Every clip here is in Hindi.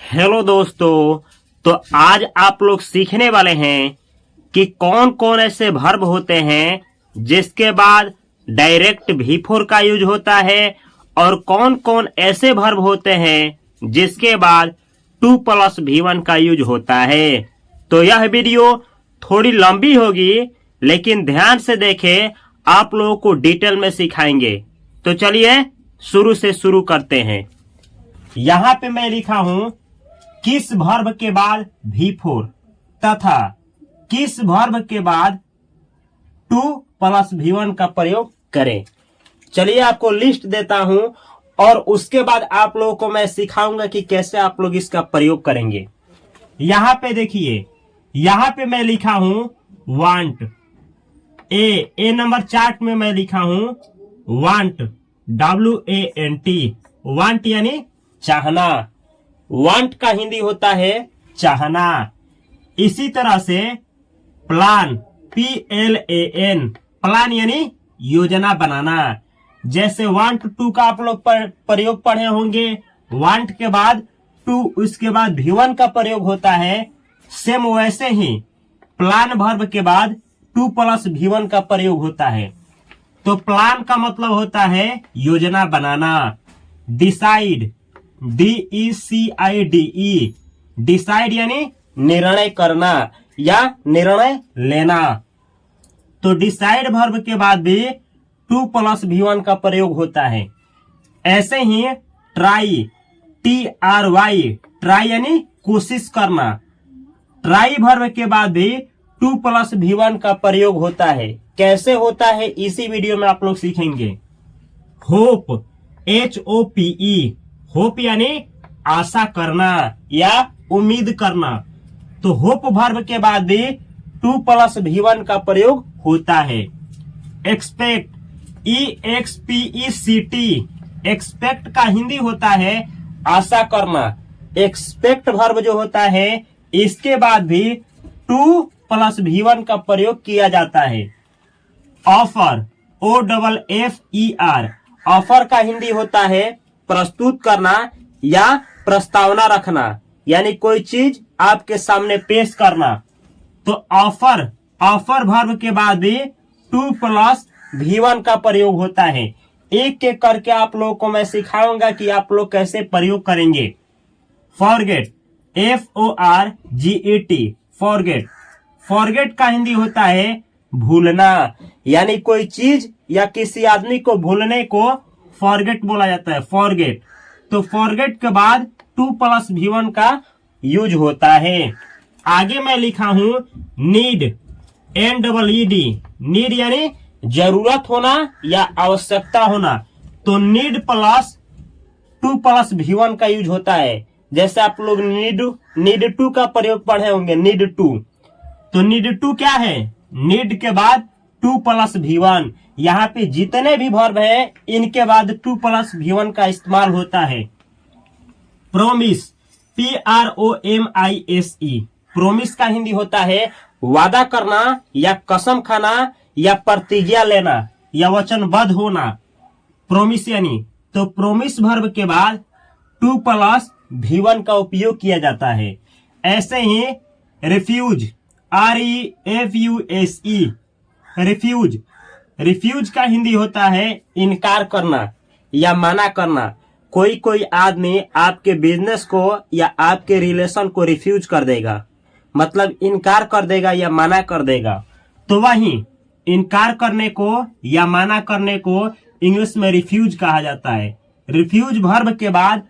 हेलो दोस्तों। तो आज आप लोग सीखने वाले हैं कि कौन कौन ऐसे वर्ब होते हैं जिसके बाद डायरेक्ट V4 का यूज होता है और कौन कौन ऐसे वर्ब होते हैं जिसके बाद 2+V1 का यूज होता है। तो यह वीडियो थोड़ी लंबी होगी, लेकिन ध्यान से देखें, आप लोगों को डिटेल में सिखाएंगे। तो चलिए शुरू से शुरू करते हैं। यहाँ पे मैं लिखा हूं किस वर्ब के बाद V4 तथा किस वर्ब के बाद 2+V1 का प्रयोग करें। चलिए आपको लिस्ट देता हूं और उसके बाद आप लोगों को मैं सिखाऊंगा कि कैसे आप लोग इसका प्रयोग करेंगे। यहाँ पे देखिए, यहाँ पे मैं लिखा हूं वांट। ए नंबर चार्ट में मैं लिखा हूं वांट, WANT। वांट यानी चाहना। वांट का हिंदी होता है चाहना। इसी तरह से प्लान, PLAN, प्लान यानी योजना बनाना। जैसे वांट टू का आप लोग प्रयोग पढ़े होंगे, वांट के बाद टू, उसके बाद V1 का प्रयोग होता है। सेम वैसे ही प्लान वर्ब के बाद 2+V1 का प्रयोग होता है। तो प्लान का मतलब होता है योजना बनाना। डिसाइड, DECIDE, डिसाइड यानी निर्णय करना या निर्णय लेना। तो डिसाइड वर्ब के बाद भी 2+V1 का प्रयोग होता है। ऐसे ही ट्राई, TRY, ट्राई यानी कोशिश करना। ट्राई वर्ब के बाद भी 2+V1 का प्रयोग होता है। कैसे होता है इसी वीडियो में आप लोग सीखेंगे। होप, HOPE, होप यानी आशा करना या उम्मीद करना। तो होप वर्ब के बाद भी 2+V1 का प्रयोग होता है। एक्सपेक्ट, EXPECT, एक्सपेक्ट का हिंदी होता है आशा करना। एक्सपेक्ट वर्ब जो होता है इसके बाद भी 2+V1 का प्रयोग किया जाता है। ऑफर, OFFER, ऑफर का हिंदी होता है प्रस्तुत करना या प्रस्तावना रखना, यानी कोई चीज आपके सामने पेश करना। तो ऑफर वर्ब के बाद भी 2+V1 का प्रयोग होता है। एक एक करके आप लोगों को मैं सिखाऊंगा कि आप लोग कैसे प्रयोग करेंगे। Forget, FORGET, forget. फॉरगेट का हिंदी होता है भूलना, यानी कोई चीज या किसी आदमी को भूलने को फॉरगेट बोला जाता है, फॉरगेट। तो फॉरगेट के बाद 2+V1 का यूज होता है। आगे मैं लिखा हूं नीड, NEED, नीड यानी जरूरत होना या आवश्यकता होना। तो नीड प्लस 2+V1 का यूज होता है। जैसे आप लोग नीड टू का प्रयोग पढ़े होंगे, नीड टू। तो नीड टू क्या है? नीड के बाद 2+V1। यहाँ पे जितने भी वर्ब है इनके बाद 2+V1 का इस्तेमाल होता है। प्रोमिस, PROMISE, प्रोमिस का हिंदी होता है वादा करना या कसम खाना या प्रतिज्ञा लेना या वचनबद्ध होना। प्रोमिस यानी, तो प्रोमिस वर्ब के बाद 2+V1 का उपयोग किया जाता है। ऐसे ही रिफ्यूज, REFUSE, रिफ्यूज। रिफ्यूज का हिंदी होता है इनकार करना या मना करना। कोई आदमी आपके बिजनेस को या आपके रिलेशन को रिफ्यूज कर देगा, मतलब इनकार कर देगा या मना कर देगा। तो वहीं इनकार करने को या मना करने को इंग्लिश में रिफ्यूज कहा जाता है। रिफ्यूज वर्ब के बाद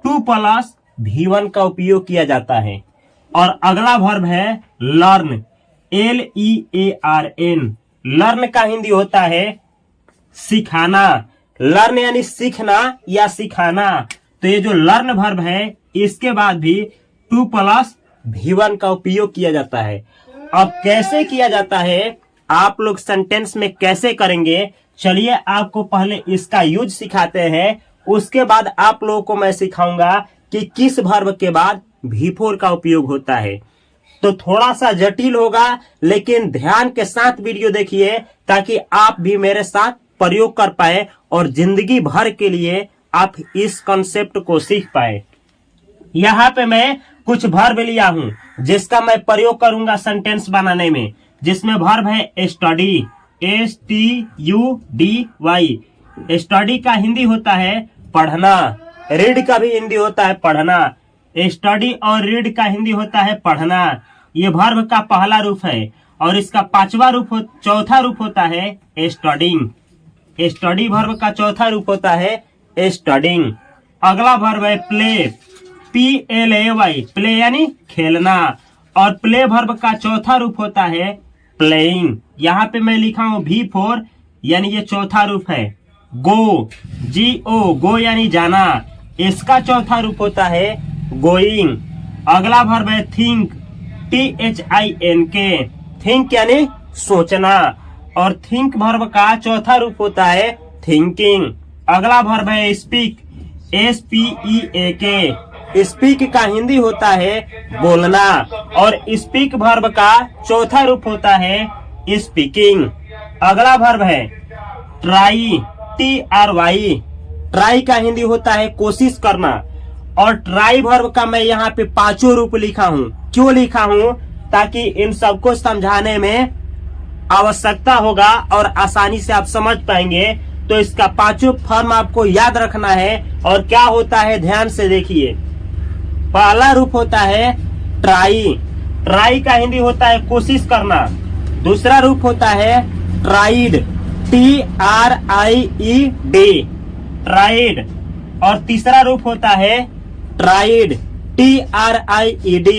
2+V1 का उपयोग किया जाता है। और अगला वर्ब है लर्न, LEARN। लर्न का हिंदी होता है सिखाना। लर्न यानी सीखना या सिखाना। तो ये जो लर्न वर्ब है इसके बाद भी 2+V1 का उपयोग किया जाता है। अब कैसे किया जाता है, आप लोग सेंटेंस में कैसे करेंगे, चलिए आपको पहले इसका यूज सिखाते हैं। उसके बाद आप लोगों को मैं सिखाऊंगा कि किस वर्ब के बाद V4 का उपयोग होता है। तो थोड़ा सा जटिल होगा, लेकिन ध्यान के साथ वीडियो देखिए ताकि आप भी मेरे साथ प्रयोग कर पाए और जिंदगी भर के लिए आप इस कॉन्सेप्ट को सीख पाए। यहाँ पे मैं कुछ वर्ब लिया हूं जिसका मैं प्रयोग करूंगा सेंटेंस बनाने में, जिसमें वर्ब है स्टडी, STUDY। स्टडी का हिंदी होता है पढ़ना, रीड का भी हिंदी होता है पढ़ना। स्टडी और रीड का हिंदी होता है पढ़ना। ये वर्ब का पहला रूप है और इसका चौथा रूप होता है स्टडिंग। स्टडी वर्ब का चौथा रूप होता है स्टडिंग। अगला वर्ब है प्ले, PLAY, प्ले यानी खेलना, और प्ले वर्ब का चौथा रूप होता है प्लेइंग। यहाँ पे मैं लिखा हूं V4 यानी ये चौथा रूप है। गो, GO, गो यानी जाना, इसका चौथा रूप होता है गोइंग। अगला वर्ब है थिंक, THINK, थिंक यानी सोचना, और थिंक वर्ब का चौथा रूप होता है थिंकिंग। अगला वर्ब है स्पीक, SPEAK, स्पीक का हिंदी होता है बोलना, और स्पीक वर्ब का चौथा रूप होता है स्पीकिंग। अगला वर्ब है ट्राई, TRY, ट्राई का हिंदी होता है कोशिश करना, और ट्राई वर्ब का मैं यहाँ पे पांचों रूप लिखा हूँ। क्यों लिखा हूँ? ताकि इन सबको समझाने में आवश्यकता होगा और आसानी से आप समझ पाएंगे। तो इसका पांचों फॉर्म आपको याद रखना है। और क्या होता है ध्यान से देखिए। पहला रूप होता है ट्राई, ट्राई का हिंदी होता है कोशिश करना। दूसरा रूप होता है ट्राइड, TRIED, ट्राइड, और तीसरा रूप होता है ट्राइड, TRIED,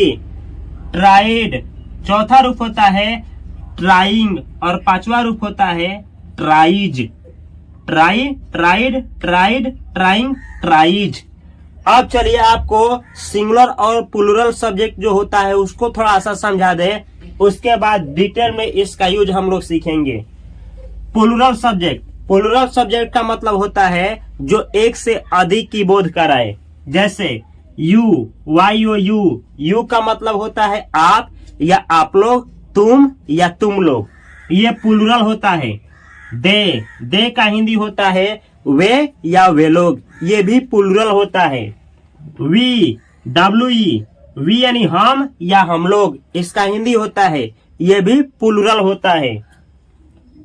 ट्राइड। चौथा रूप होता है ट्राइंग, और पांचवा रूप होता है tries. Try, tried, tried, trying, tries. अब चलिए आपको सिंगुलर और प्लूरल सब्जेक्ट जो होता है उसको थोड़ा सा समझा दे, उसके बाद डिटेल में इसका यूज हम लोग सीखेंगे। प्लूरल सब्जेक्ट, प्लूरल सब्जेक्ट का मतलब होता है जो एक से अधिक की बोध कराए। जैसे यू, YOU, यू का मतलब होता है आप या आप लोग, तुम या तुम लोग, ये प्लूरल होता है। दे का हिंदी होता है वे या वे लोग, ये भी प्लूरल होता है। WE, वी यानी हम या हम लोग, इसका हिंदी होता है, ये भी प्लूरल होता है।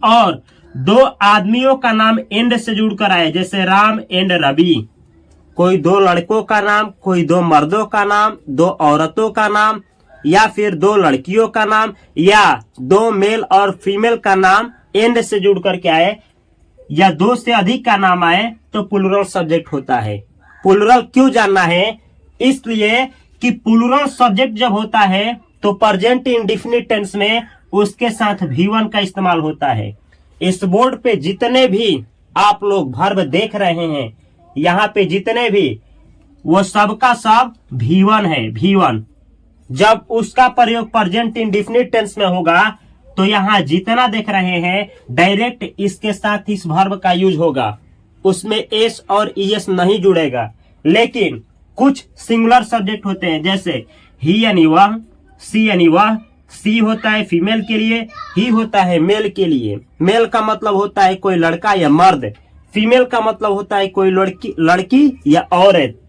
और दो आदमियों का नाम एंड से जुड़कर आए, जैसे राम एंड रवि। कोई दो लड़कों का नाम, कोई दो मर्दों का नाम, दो औरतों का नाम, या फिर दो लड़कियों का नाम, या दो मेल और फीमेल का नाम एंड से जुड़ करके आए, या दो से अधिक का नाम आए, तो प्लूरल सब्जेक्ट होता है। प्लूरल क्यों जानना है? इसलिए कि प्लूरल सब्जेक्ट जब होता है तो प्रेजेंट इंडेफिनिट टेंस में उसके साथ V1 का इस्तेमाल होता है। इस बोर्ड पे जितने भी आप लोग वर्ब देख रहे हैं, यहाँ पे जितने भी, वो सबका सब V1 है, V1। जब उसका प्रयोग प्रेजेंट इंडेफिनिट टेंस में होगा तो यहाँ जितना देख रहे हैं डायरेक्ट इसके साथ इस वर्ब का यूज होगा, उसमें एस और ईएस नहीं जुड़ेगा। लेकिन कुछ सिंगुलर सब्जेक्ट होते हैं, जैसे ही यानी वह, सी यानी वह, सी होता है फीमेल के लिए, ही होता है मेल के लिए। मेल का मतलब होता है कोई लड़का या मर्द, फीमेल का मतलब होता है कोई लड़की या औरत।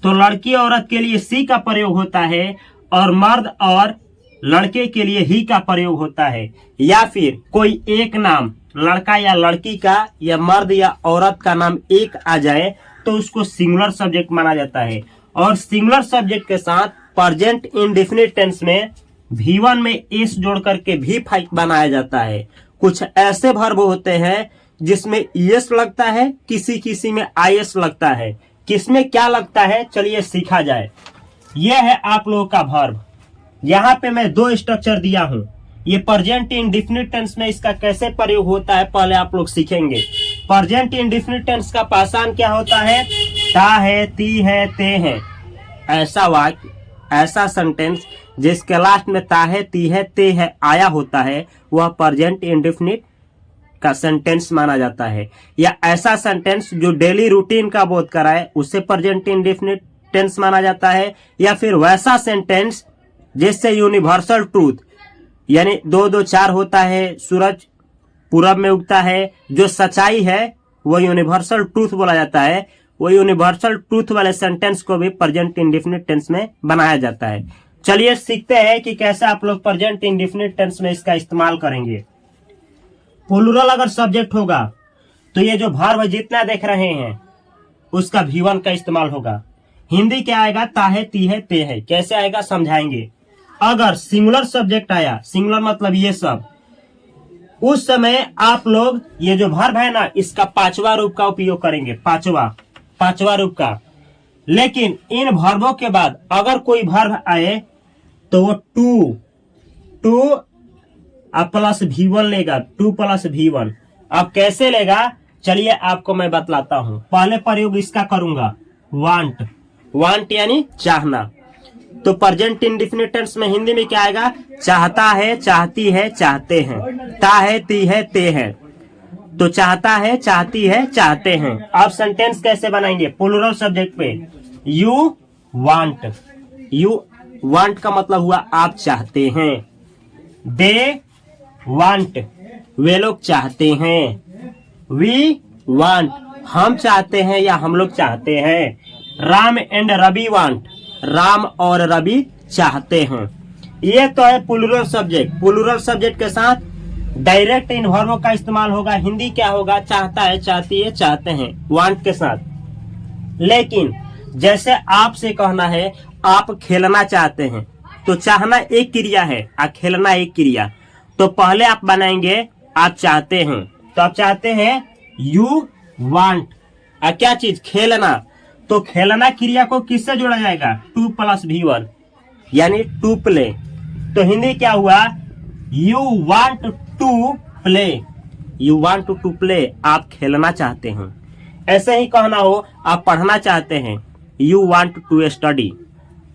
तो लड़की औरत के लिए सी का प्रयोग होता है, और मर्द और लड़के के लिए ही का प्रयोग होता है। या फिर कोई एक नाम लड़का या लड़की का या मर्द या औरत का नाम एक आ जाए तो उसको सिंगुलर सब्जेक्ट माना जाता है। और सिंगुलर सब्जेक्ट के साथ प्रेजेंट इंडेफिनिट टेंस में V1 में एस जोड़ करके V5 बनाया जाता है। कुछ ऐसे वर्ब होते हैं जिसमें ईएस लगता है, किसी किसी में आईएस लगता है। किसमें क्या लगता है चलिए सीखा जाए। यह है आप लोगों का वर्ब। यहाँ पे मैं दो स्ट्रक्चर दिया हूं। ये प्रेजेंट इंडेफिनिट टेंस में इसका कैसे प्रयोग होता है पहले आप लोग सीखेंगे। प्रेजेंट इंडेफिनिट टेंस का पाषाण क्या होता है? ता है, ती है, ते है। ऐसा वाक्य, ऐसा सेंटेंस जिसके लास्ट में ता है, ती है, ते है आया होता है, वह प्रेजेंट इंडेफिनिट का सेंटेंस माना जाता है। या ऐसा सेंटेंस जो डेली रूटीन का बोध कराए उसे प्रेजेंट इंडेफिनिट टेंस माना जाता है। या फिर वैसा सेंटेंस जिससे यूनिवर्सल ट्रूथ, यानी 2 2 4 होता है, सूरज पूरब में उगता है, जो सच्चाई है वो यूनिवर्सल ट्रूथ बोला जाता है, वो यूनिवर्सल ट्रूथ वाले सेंटेंस को भी प्रेजेंट इंडेफिनिट टेंस में बनाया जाता है। चलिए सीखते हैं कि कैसे आप लोग प्रेजेंट इंडेफिनिट टेंस में इसका इस्तेमाल करेंगे। प्लूरल अगर सब्जेक्ट होगा तो ये जो वर्ब जितना देख रहे हैं उसका V1 का इस्तेमाल होगा। हिंदी क्या आएगा? ताहे, ती है, ते है। कैसे आएगा समझाएंगे। अगर सिंगुलर सब्जेक्ट आया, सिंगुलर मतलब ये सब, उस समय आप लोग ये जो वर्ब है ना इसका पांचवा रूप का उपयोग करेंगे, पांचवा रूप का। लेकिन इन वर्बों के बाद अगर कोई वर्ब आए तो वो टू प्लस V1 लेगा, 2 प्लस V1। अब कैसे लेगा चलिए आपको मैं बतलाता हूं। पहले प्रयोग इसका करूंगा, वांट यानी चाहना। तो प्रेजेंट इंडेफिनिट टेंस में हिंदी में क्या आएगा? चाहता है, चाहती है, चाहते हैं। ता है, ती है, ते है। तो चाहता है, चाहती है, चाहते हैं। अब सेंटेंस कैसे बनाएंगे? प्लूरल सब्जेक्ट पे यू वांट का मतलब हुआ आप चाहते हैं। दे वांट वे लोग चाहते हैं। वी वांट हम चाहते हैं या हम लोग चाहते हैं। राम एंड रवि वांट राम और रवि चाहते हैं। ये तो है प्लूरल सब्जेक्ट। प्लूरल सब्जेक्ट के साथ डायरेक्ट इन वर्बों का इस्तेमाल होगा। हिंदी क्या होगा? चाहता है, चाहती है, चाहते हैं, वांट के साथ। लेकिन जैसे आपसे कहना है आप खेलना चाहते हैं, तो चाहना एक क्रिया है और खेलना एक क्रिया। तो पहले आप बनाएंगे आप चाहते हैं, तो आप चाहते हैं यू वांट क्या चीज? खेलना। तो खेलना क्रिया को किससे जोड़ा जाएगा? 2 प्लस V1 यानी टू प्ले। तो हिंदी क्या हुआ? You want to play. You want to play आप खेलना चाहते हैं। ऐसे ही कहना हो आप पढ़ना चाहते हैं, यू वांट टू स्टडी।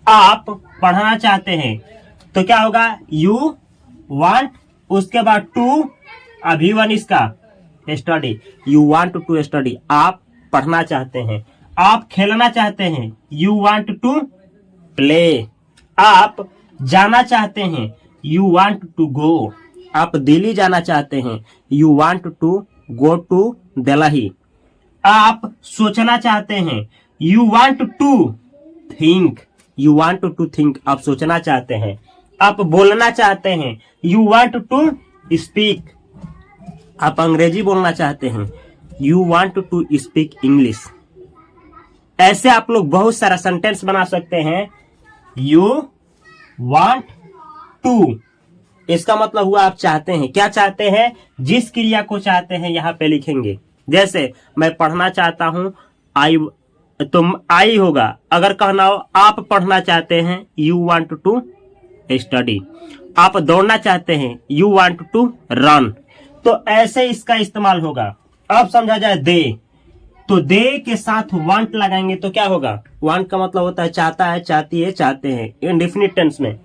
आप पढ़ना चाहते हैं तो क्या होगा? यू वांट उसके बाद टू V1 इसका study. You want to study आप पढ़ना चाहते हैं। आप खेलना चाहते हैं, यू वांट टू प्ले। आप जाना चाहते हैं, यू वांट टू गो। आप दिल्ली जाना चाहते हैं, you want to go to Delhi. आप सोचना चाहते हैं, you want to think. You want to think आप सोचना चाहते हैं। आप बोलना चाहते हैं, यू वांट टू स्पीक। आप अंग्रेजी बोलना चाहते हैं, you want to speak English. ऐसे आप लोग बहुत सारा सेंटेंस बना सकते हैं। यू वांट टू इसका मतलब हुआ आप चाहते हैं। क्या चाहते हैं? जिस क्रिया को चाहते हैं यहाँ पे लिखेंगे। जैसे मैं पढ़ना चाहता हूँ, आई होगा। अगर कहना हो आप पढ़ना चाहते हैं, यू वांट टू स्टडी। आप दौड़ना चाहते हैं, यू वांट टू रन। तो ऐसे इसका इस्तेमाल होगा। अब समझा जाए दे, तो दे के साथ वांट लगाएंगे तो क्या होगा? वांट का मतलब होता है चाहता है, चाहती है, चाहते हैं, इंडेफिनिट टेंस में।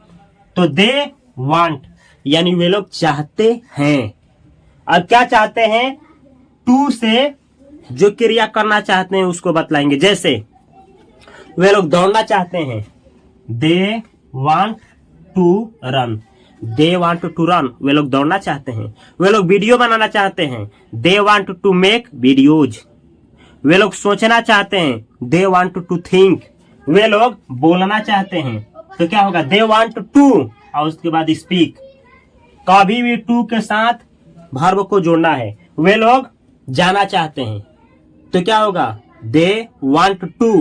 तो दे वांट यानी वे लोग चाहते हैं। अब क्या चाहते हैं? टू से जो क्रिया करना चाहते हैं उसको बतलाएंगे। जैसे वे लोग दौड़ना चाहते हैं, they want to run. They want to run वे लोग दौड़ना चाहते हैं। वे लोग वीडियो बनाना चाहते हैं, they want to make videos. वे लोग सोचना चाहते हैं, दे वांट टू थिंक। वे लोग बोलना चाहते हैं तो क्या होगा? दे वांट टू और उसके बाद स्पीक। कभी भी टू के साथ वर्ब को जोड़ना है। वे लोग जाना चाहते हैं तो क्या होगा? दे वांट टू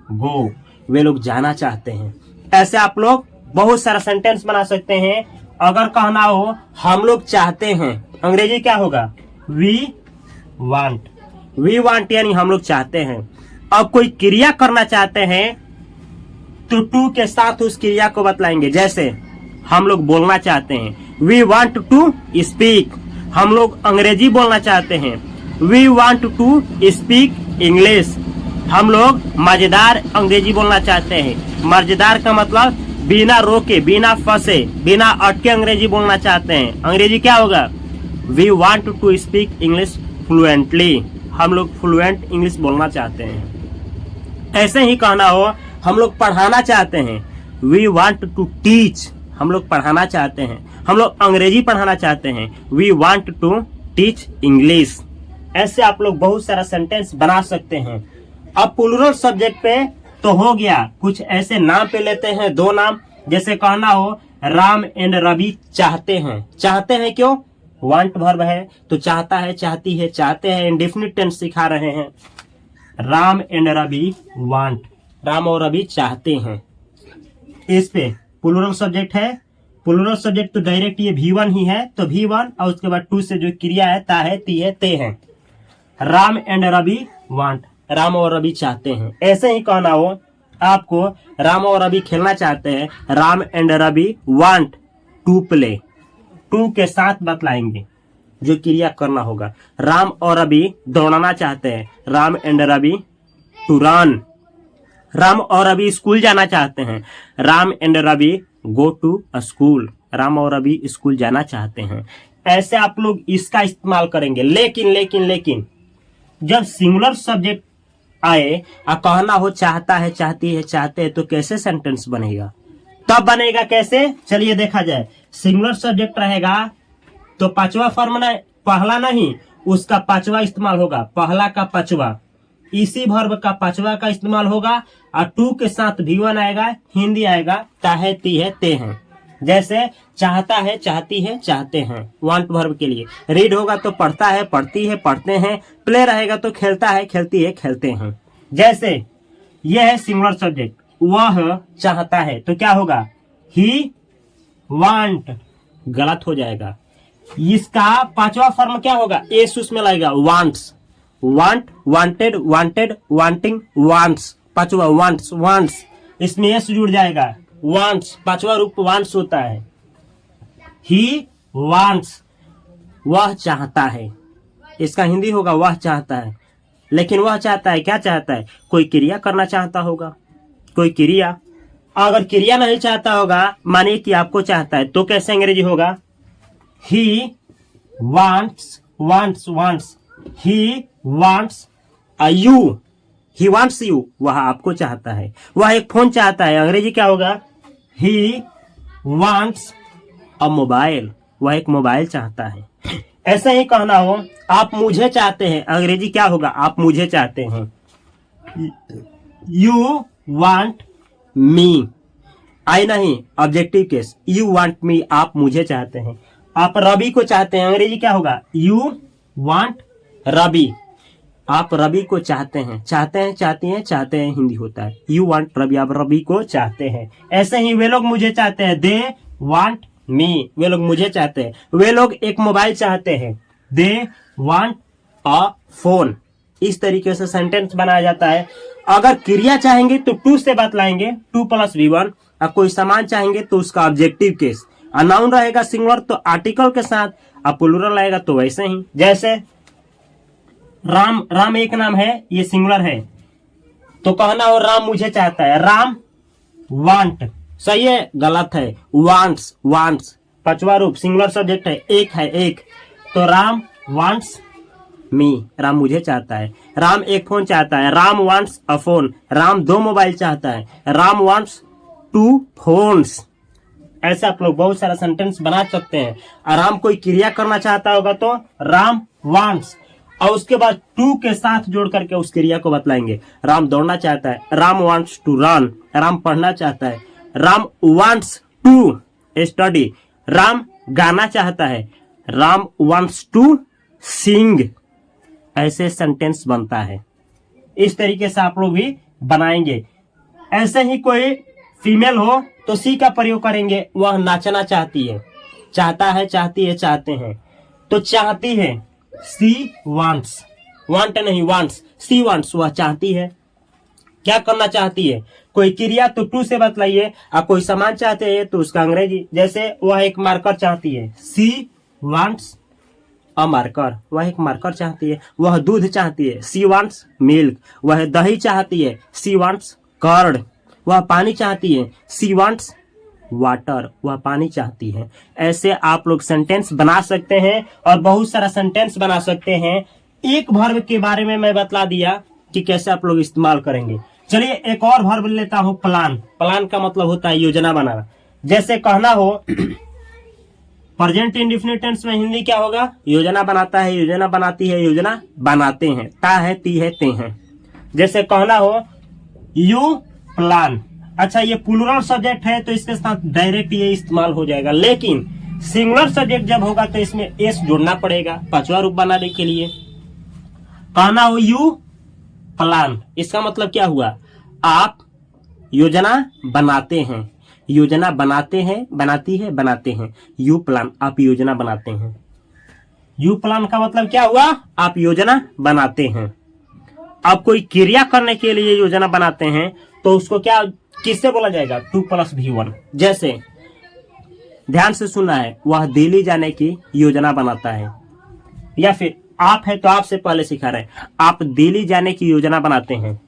गो। वे लोग जाना चाहते हैं। ऐसे आप लोग बहुत सारा सेंटेंस बना सकते हैं। अगर कहना हो हम लोग चाहते हैं, अंग्रेजी क्या होगा? We want. वी वांट यानी हम लोग चाहते हैं। अब कोई क्रिया करना चाहते हैं तो टू के साथ उस क्रिया को बतलाएंगे। जैसे हम लोग बोलना चाहते हैं, वी वांट टू स्पीक। हम लोग अंग्रेजी बोलना चाहते हैं, we want to speak English. हम लोग मजेदार अंग्रेजी बोलना चाहते हैं। मजेदार का मतलब बिना रोके, बिना फंसे, बिना अटके अंग्रेजी बोलना चाहते हैं। अंग्रेजी क्या होगा? We want to speak English fluently. हम लोग फ्लुएंट इंग्लिश बोलना चाहते हैं। ऐसे ही कहना हो हम लोग पढ़ाना चाहते हैं, वी वांट टू टीच। हम लोग पढ़ाना चाहते हैं। हम लोग अंग्रेजी पढ़ाना चाहते हैं, we want to teach English. ऐसे आप लोग बहुत सारा सेंटेंस बना सकते हैं। अब प्लूरल सब्जेक्ट पे तो हो गया, कुछ ऐसे नाम पे लेते हैं, 2 नाम। जैसे कहना हो राम एंड रवि चाहते हैं। चाहते हैं क्यों? वांट वर्ब है तो चाहता है, चाहती है, चाहते हैं इंडेफिनिट टेंस सिखा रहे हैं। राम एंड रवि वांट, राम और रवि चाहते हैं। इस पे प्लूरल सब्जेक्ट है। प्लूरल सब्जेक्ट तो डायरेक्ट ये V1 ही है, तो V1 और उसके बाद टू से जो क्रिया है ता है, ती है, ते हैं। राम एंड रवि वांट, राम और रवि चाहते हैं। ऐसे ही कहना हो आपको राम और रवि खेलना चाहते हैं, Ram and Ravi want to play. To के साथ बतलाएंगे जो क्रिया करना होगा। राम और रवि दौड़ना चाहते हैं, Ram and Ravi to run. Ram और रवि स्कूल जाना चाहते हैं, Ram and Ravi go to school. Ram और रवि स्कूल जाना चाहते हैं। ऐसे आप लोग इसका इस्तेमाल करेंगे। लेकिन जब सिंगुलर सब्जेक्ट आए और कहना हो चाहता है, चाहती है, चाहते हैं, तो कैसे सेंटेंस बनेगा? तब बनेगा कैसे, चलिए देखा जाए। सिंगुलर सब्जेक्ट रहेगा तो पांचवा फॉर्म ना, पहला नहीं, उसका पांचवा इस्तेमाल होगा। पहला का पांचवा, इसी वर्ब का पांचवा का इस्तेमाल होगा और टू के साथ V1 आएगा, हिंदी आएगा, ता है, ती है, ते हैं। जैसे चाहता है, चाहती है, चाहते हैं, वांट वर्ब के लिए। रीड होगा तो पढ़ता है, पढ़ती है, पढ़ते हैं। प्ले रहेगा तो खेलता है, खेलती है, खेलते हैं। जैसे यह है सिंगुलर सब्जेक्ट, वह चाहता है, तो क्या होगा? ही वांट, गलत हो जाएगा। इसका पांचवा फॉर्म क्या होगा? एस उसमें लगेगा, wants. Want, wanted, wanted, wanting, wants. पांचवा वांट्स, वांट्स, इसमें एस जुड़ जाएगा, वांट्स। पांचवा रूप वांट्स होता है। ही वांट्स, वह चाहता है। इसका हिंदी होगा वह चाहता है। लेकिन वह चाहता है, क्या चाहता है? कोई क्रिया करना चाहता होगा, कोई क्रिया। अगर क्रिया नहीं चाहता होगा, मानिए कि आपको चाहता है, तो कैसे अंग्रेजी होगा? He wants, wants, wants. He wants you, he wants you, वह आपको चाहता है। वह एक फोन चाहता है, अंग्रेजी क्या होगा? ही वांट्स अ मोबाइल, वह एक मोबाइल चाहता है। ऐसे ही कहना हो आप मुझे चाहते हैं, अंग्रेजी क्या होगा? आप मुझे चाहते हैं। यू वांट मी, आई नहीं, objective case. You want me, आप मुझे चाहते हैं। आप रवि को चाहते हैं, अंग्रेजी क्या होगा? यू वांट रवि, आप रवि को चाहते हैं। चाहते हैं, चाहती हैं, चाहते हैं, हिंदी होता है। यू वांट रवि, आप रवि को चाहते हैं। ऐसे ही वे लोग मुझे चाहते हैं, दे वांट मी, वे लोग मुझे चाहते हैं। वे लोग एक मोबाइल चाहते हैं, दे वांट अ फोन। इस तरीके से सेंटेंस बनाया जाता है। अगर क्रिया चाहेंगे तो टू से बतलाएंगे, 2 + V1। और कोई सामान चाहेंगे तो उसका ऑब्जेक्टिव केस। नाउन रहेगा सिंगुलर तो आर्टिकल के साथ, और प्लूरल रहेगा तो वैसे ही। जैसे राम, राम एक नाम है, ये सिंगुलर है, तो कहना हो राम मुझे चाहता है, राम वांट। सही है? गलत है, वांट्स, वांट्स। पांचवा रूप सिंगुलर सब्जेक्ट है, एक है, एक, तो राम वांट्स मी, राम मुझे चाहता है। राम एक फोन चाहता है, Ram wants a phone. Ram 2 mobile चाहता है, राम वांट्स 2 फोन्स। ऐसे आप लोग बहुत सारा सेंटेंस बना सकते हैं। और राम कोई क्रिया करना चाहता होगा तो राम वांट्स, और उसके बाद टू के साथ जोड़ करके उस क्रिया को बतलाएंगे। राम दौड़ना चाहता है, Ram wants to run. Ram पढ़ना चाहता है, Ram wants to study. Ram गाना चाहता है, राम वांट्स टू सिंग। ऐसे सेंटेंस बनता है। इस तरीके से आप लोग भी बनाएंगे। ऐसे ही कोई फीमेल हो तो सी का प्रयोग करेंगे, वह नाचना चाहती है। चाहता है, चाहती है, चाहते हैं, तो चाहती है, सी वांट्स, वांट नहीं वांट्स, सी वांट्स, वह चाहती है। क्या करना चाहती है? कोई क्रिया तो टू से बतलाइए, और कोई सामान चाहते हैं तो उसका अंग्रेजी। जैसे वह एक मार्कर चाहती है, सी वांट्स अ मार्कर, वह एक मार्कर चाहती है। वह दूध चाहती है, सी वांट्स मिल्क। वह दही चाहती है, सी वांट्स कर्ड। वह पानी चाहती है, सी वांट्स वाटर, वह पानी चाहती है। ऐसे आप लोग सेंटेंस बना सकते हैं और बहुत सारा सेंटेंस बना सकते हैं। एक वर्ब के बारे में मैं बतला दिया कि कैसे आप लोग इस्तेमाल करेंगे। चलिए एक और वर्ब लेता हूं, प्लान। प्लान का मतलब होता है योजना बनाना। जैसे कहना हो प्रेजेंट इंडेफिनिट टेंस में हिंदी क्या होगा? योजना बनाता है, योजना बनाती है, योजना बनाते हैं। ता है, ती है, ते हैं। जैसे कहना हो यू प्लान। अच्छा, ये प्लूरल सब्जेक्ट है तो इसके साथ डायरेक्ट ये इस्तेमाल हो जाएगा, लेकिन सिंगुलर सब्जेक्ट जब होगा तो इसमें एस जोड़ना पड़ेगा पांचवा रूप बनाने के लिए। कहना हो यू प्लान, इसका मतलब क्या हुआ, आप योजना बनाते हैं, योजना बनाते हैं, बनाती है, बनाते हैं। यू प्लान, आप योजना बनाते हैं। यू प्लान का मतलब क्या हुआ, आप योजना बनाते हैं। आप कोई क्रिया करने के लिए योजना बनाते हैं तो उसको क्या, किससे बोला जाएगा, 2+V1। जैसे ध्यान से सुनना है, वह दिल्ली जाने की योजना बनाता है। या फिर आप है तो आपसे पहले सिखा रहे हैं, आप दिल्ली जाने की योजना बनाते हैं।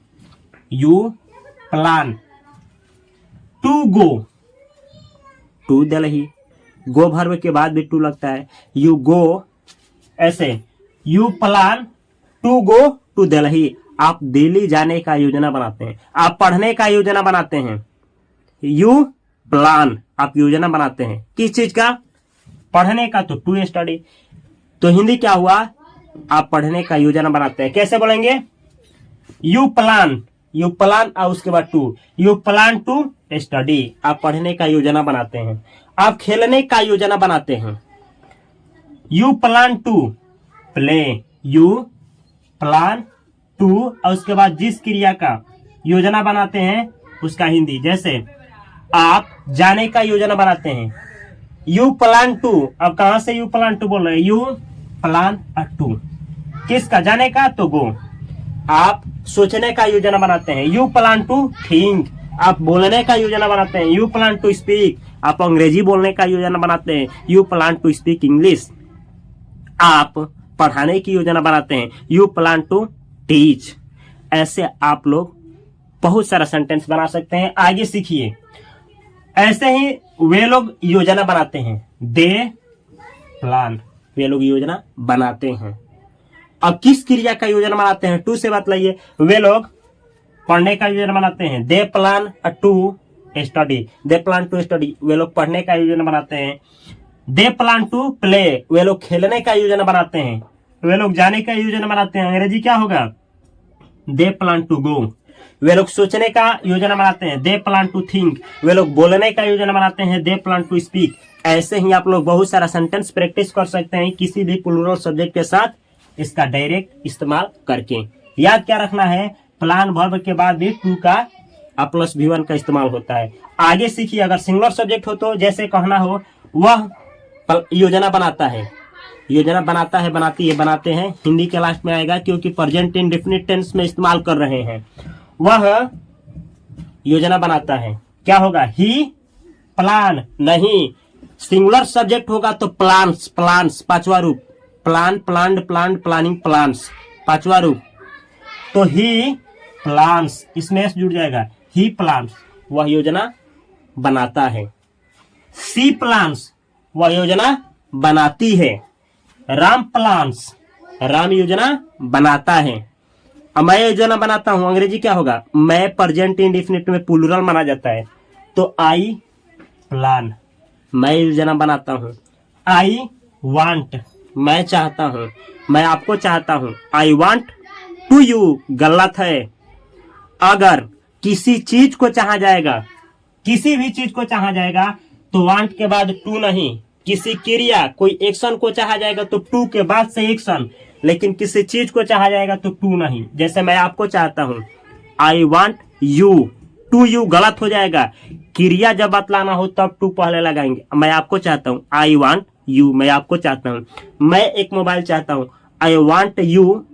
You plan to go to Delhi, go भर्व के बाद भी टू लगता है। यू गो, ऐसे you plan to go to Delhi, आप दिल्ली जाने का योजना बनाते हैं। आप पढ़ने का योजना बनाते हैं। यू प्लान, आप योजना बनाते हैं किस चीज का, पढ़ने का, तो टू स्टडी। तो हिंदी क्या हुआ, आप पढ़ने का योजना बनाते हैं। कैसे बोलेंगे, यू प्लान, यू प्लान और उसके बाद to, you plan to study, आप पढ़ने का योजना बनाते हैं। आप खेलने का योजना बनाते हैं। You plan to play, you plan to और उसके बाद जिस क्रिया का योजना बनाते हैं उसका हिंदी। जैसे आप जाने का योजना बनाते हैं, यू प्लान टू। अब कहां से यू प्लान टू बोल रहे हैं, यू प्लान टू, किसका, जाने का, तो गो। आप सोचने का योजना बनाते हैं, यू प्लान टू थिंक। आप बोलने का योजना बनाते हैं, यू प्लान टू स्पीक। आप अंग्रेजी बोलने का योजना बनाते हैं, you plan to speak English. आप पढ़ाने की योजना बनाते हैं, यू प्लान टू टीच। ऐसे आप लोग बहुत सारा सेंटेंस बना सकते हैं। आगे सीखिए। ऐसे ही वे लोग योजना बनाते हैं, दे प्लान, वे लोग योजना बनाते हैं। अब किस क्रिया का योजना बनाते हैं, टू से बात लाइए। वे लोग पढ़ने का योजना बनाते हैं, they plan to study, they plan to study, वे लोग पढ़ने का योजना बनाते हैं। दे प्लान टू प्ले, वे लोग खेलने का योजना बनाते हैं। वे लोग जाने का योजना बनाते हैं, अंग्रेजी क्या होगा, दे प्लान टू गो। वे लोग सोचने का योजना बनाते हैं, दे प्लान टू थिंक। वे लोग बोलने का योजना बनाते हैं, दे प्लान टू स्पीक। ऐसे ही आप लोग बहुत सारा सेंटेंस प्रैक्टिस कर सकते हैं किसी भी प्लूरल सब्जेक्ट के साथ, इसका डायरेक्ट इस्तेमाल करके। याद क्या रखना है, प्लान वर्ब के बाद भी टू का +V1 का इस्तेमाल होता है। आगे सीखिए। अगर सिंगुलर सब्जेक्ट हो तो जैसे कहना हो वह योजना बनाता है, योजना बनाता है, बनाती है, बनाते हैं, हिंदी के लास्ट में आएगा क्योंकि प्रेजेंट इंडेफिनिट टेंस में इस्तेमाल कर रहे हैं। वह योजना बनाता है, क्या होगा, ही प्लान। नहीं, सिंगुलर सब्जेक्ट होगा तो प्लान्स, प्लान्स पांचवा रूप, plan, planned, planned, planning, plans पांचवा रूप। तो ही प्लान्स, इसमें एस जुड़ जाएगा, ही प्लान्स, वह योजना बनाता है। सी प्लान्स, वह योजना बनाती है। राम प्लान्स, राम योजना बनाता है। अब मैं योजना बनाता हूं, अंग्रेजी क्या होगा, मैं प्रेजेंट इंडेफिनिट में प्लूरल माना जाता है तो आई प्लान, मैं योजना बनाता हूं। आई वांट, मैं चाहता हूं, मैं आपको चाहता हूं। आई वांट टू यू, गलत है। अगर किसी चीज को चाहा जाएगा, किसी भी चीज को चाहा जाएगा तो वांट के बाद टू नहीं। किसी क्रिया, कोई एक्शन को चाहा जाएगा तो टू के बाद से एक्शन, लेकिन किसी चीज को चाहा जाएगा तो टू नहीं। जैसे मैं आपको चाहता हूं, I want you, to you गलत हो जाएगा। क्रिया जब बतलाना हो तब टू पहले लगाएंगे। मैं आपको चाहता हूं, आई वांट यू, मैं आपको चाहता हूं। मैं एक मोबाइल चाहता हूं, आई वांट यू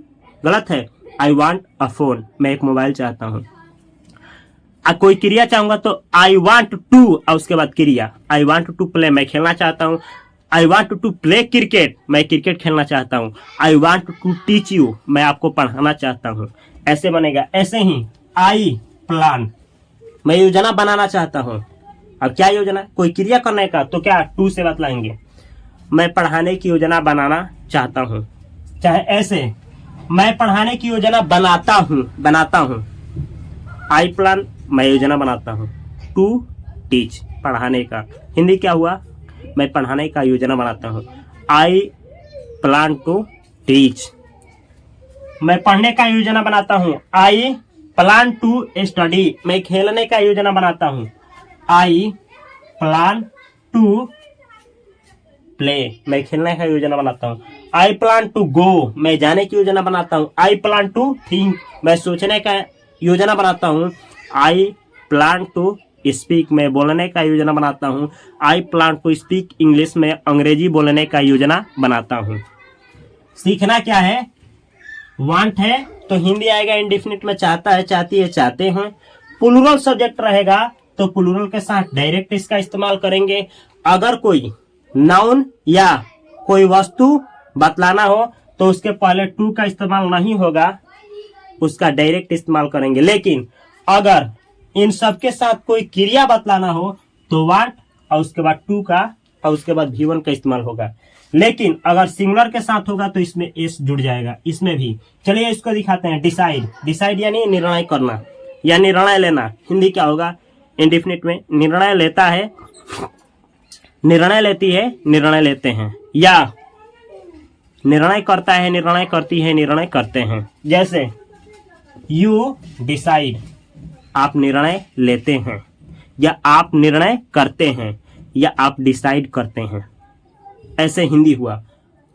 गलत है, आई वांट अ फोन, मैं एक मोबाइल चाहता हूं। कोई क्रिया चाहूंगा तो आई वांट टू और उसके बाद क्रिया, आई वांट टू प्ले, मैं खेलना चाहता हूं। I want to play cricket, मैं क्रिकेट खेलना चाहता हूं। I want to teach you, मैं आपको पढ़ाना चाहता हूं। ऐसे बनेगा। ऐसे ही आई प्लान, मैं योजना बनाना चाहता हूं। अब क्या योजना, कोई क्रिया करने का, तो क्या टू से बतलाएंगे। मैं पढ़ाने की योजना बनाना चाहता हूं, चाहे ऐसे, मैं पढ़ाने की योजना बनाता हूं, बनाता हूं। आई प्लान, मैं योजना बनाता हूं। टू टीच, पढ़ाने का, हिंदी क्या हुआ, मैं पढ़ाने का योजना बनाता हूं। आई प्लान टू टीच, मैं पढ़ने का योजना बनाता हूँ। आई प्लान टू स्टडी, मैं खेलने का योजना बनाता हूँ। आई प्लान टू प्ले, मैं खेलने का योजना बनाता हूँ। आई प्लान टू गो, मैं जाने की योजना बनाता हूँ। आई प्लान टू थिंक, मैं सोचने का योजना बनाता हूँ। आई प्लान टू स्पीक, मैं बोलने का योजना बनाता हूँ। I plan to speak English, में अंग्रेजी बोलने का योजना बनाता हूँ। सीखना क्या है? वांट है तो हिंदी आएगा इंडेफिनिट में, चाहता है, चाहती है, चाहते हैं। प्लूरल सब्जेक्ट रहेगा तो प्लूरल के साथ डायरेक्ट इसका इस्तेमाल करेंगे। अगर कोई नाउन या कोई वस्तु बतलाना हो तो उसके पहले टू का इस्तेमाल नहीं होगा, उसका डायरेक्ट इस्तेमाल करेंगे। लेकिन अगर इन सब के साथ कोई क्रिया बतलाना हो तो वांट और उसके बाद टू का और उसके बाद भी वन का इस्तेमाल होगा। लेकिन अगर सिंगुलर के साथ होगा तो इसमें एस जुड़ जाएगा, इसमें भी। चलिए इसको दिखाते हैं। डिसाइड, डिसाइड यानी निर्णय करना या निर्णय लेना। हिंदी क्या होगा? इंडेफिनिट में निर्णय लेता है, निर्णय लेती है, निर्णय लेते हैं, या निर्णय करता है, निर्णय करती है, निर्णय करते हैं। जैसे यू डिसाइड, आप निर्णय लेते हैं, या आप निर्णय करते हैं, या आप डिसाइड करते हैं। ऐसे हिंदी हुआ।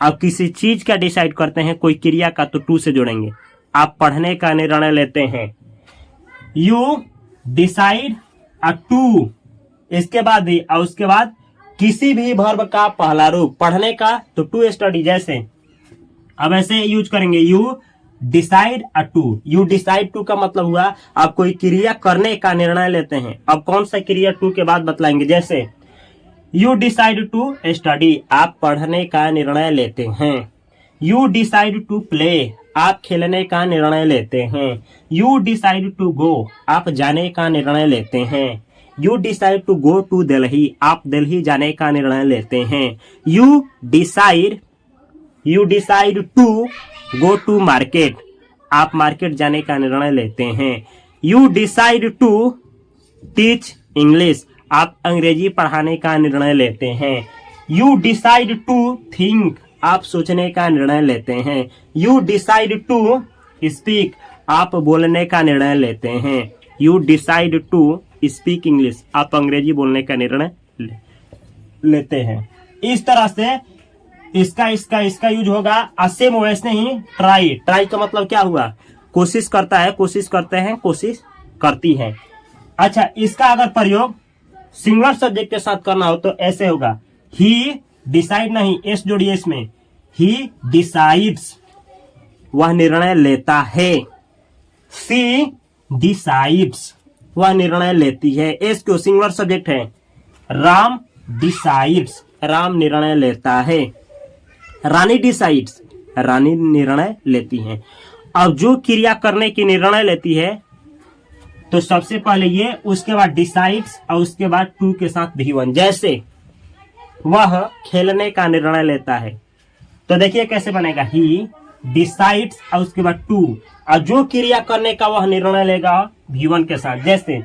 आप किसी चीज का डिसाइड करते हैं, कोई क्रिया का, तो टू से जोड़ेंगे। आप पढ़ने का निर्णय लेते हैं। यू डिसाइड अ टू, इसके बाद भी और उसके बाद किसी भी वर्ब का पहला रूप पढ़ने का तो टू स्टडी। जैसे अब ऐसे यूज करेंगे, you decide a to. You decide to का मतलब हुआ आप कोई क्रिया करने का निर्णय लेते हैं। अब कौन सा क्रिया टू के बाद बतलाएंगे। जैसे यू डिसाइड टू स्टडी, आप पढ़ने का निर्णय लेते हैं। यू डिसाइड टू प्ले, आप खेलने का निर्णय लेते हैं। यू डिसाइड टू गो, आप जाने का निर्णय लेते हैं। You decide to go to Delhi, आप दिल्ली जाने का निर्णय लेते हैं। You decide to go to market, आप मार्केट जाने का निर्णय लेते हैं। You decide to teach English, आप अंग्रेजी पढ़ाने का निर्णय लेते हैं। यू डिसाइड टू थिंक, आप सोचने का निर्णय लेते हैं। यू डिसाइड टू स्पीक, आप बोलने का निर्णय लेते हैं। You decide to speak English, आप अंग्रेजी बोलने का निर्णय लेते हैं। इस तरह से इसका यूज होगा। सेम वैसे ही ट्राई, ट्राई का मतलब क्या हुआ? कोशिश करता है, कोशिश करते हैं, कोशिश करती है। अच्छा, इसका अगर प्रयोग सिंगुलर सब्जेक्ट के साथ करना हो तो ऐसे होगा। ही डिसाइड नहीं, एस जोड़िए इसमें। ही डिसाइड्स, वह निर्णय लेता है। सी डिसाइड्स, वह निर्णय लेती है। एस क्यों? सिंगुलर सब्जेक्ट है। राम डिसाइड्स, राम निर्णय लेता है। रानी डिसाइड्स, रानी निर्णय लेती है। अब जो क्रिया करने की निर्णय लेती है तो सबसे पहले ये, उसके बाद डिसाइड्स और उसके बाद टू के साथ भी वन। जैसे वह खेलने का निर्णय लेता है तो देखिए कैसे बनेगा। ही डिसाइड्स और उसके बाद टू, और जो क्रिया करने का वह निर्णय लेगा भी1 के साथ। जैसे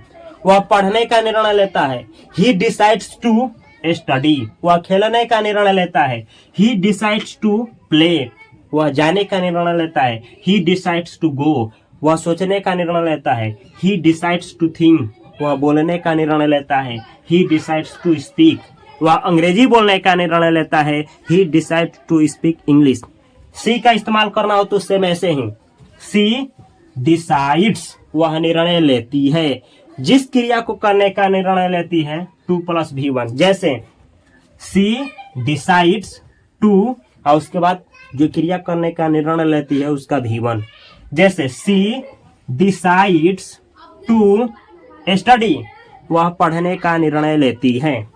वह पढ़ने का निर्णय लेता है। ही डिसाइड्स टू स्टडी, वह खेलने का निर्णय लेता है। ही डिसाइड्स टू प्ले, वह जाने का निर्णय लेता है। ही डिसाइड्स टू गो, वह सोचने का निर्णय लेता है। ही डिसाइड्स टू थिंक, वह बोलने का निर्णय लेता है। ही डिसाइड्स टू स्पीक, वह अंग्रेजी बोलने का निर्णय लेता है। He decides to speak English. She का इस्तेमाल करना हो तो सेम ऐसे ही। सी डिसाइड्स, वह निर्णय लेती है। जिस क्रिया को करने का निर्णय लेती है 2 + भी1। जैसे सी डिसाइड्स टू और उसके बाद जो क्रिया करने का निर्णय लेती है उसका भी1। जैसे सी डिसाइड्स टू स्टडी, वह पढ़ने का निर्णय लेती है।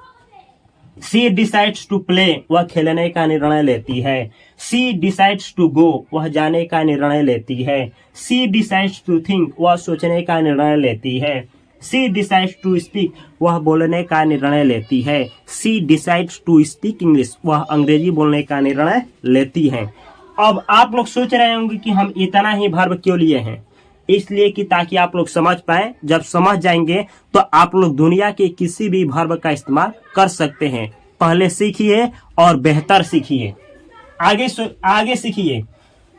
सी डिसाइड्स टू प्ले, वह खेलने का निर्णय लेती है। सी डिसाइड्स टू गो, वह जाने का निर्णय लेती है। सी डिसाइड्स टू थिंक, वह सोचने का निर्णय लेती है। सी डिसाइड्स टू स्पीक, वह बोलने का निर्णय लेती है। सी डिसाइड्स टू स्पीक इंग्लिश, वह अंग्रेजी बोलने का निर्णय लेती है। अब आप लोग सोच रहे होंगे कि हम इतना ही वर्ब क्यों लिए हैं। इसलिए कि ताकि आप लोग समझ पाए। जब समझ जाएंगे तो आप लोग दुनिया के किसी भी वर्ब का इस्तेमाल कर सकते हैं। पहले सीखिए और बेहतर सीखिए। आगे सीखिए।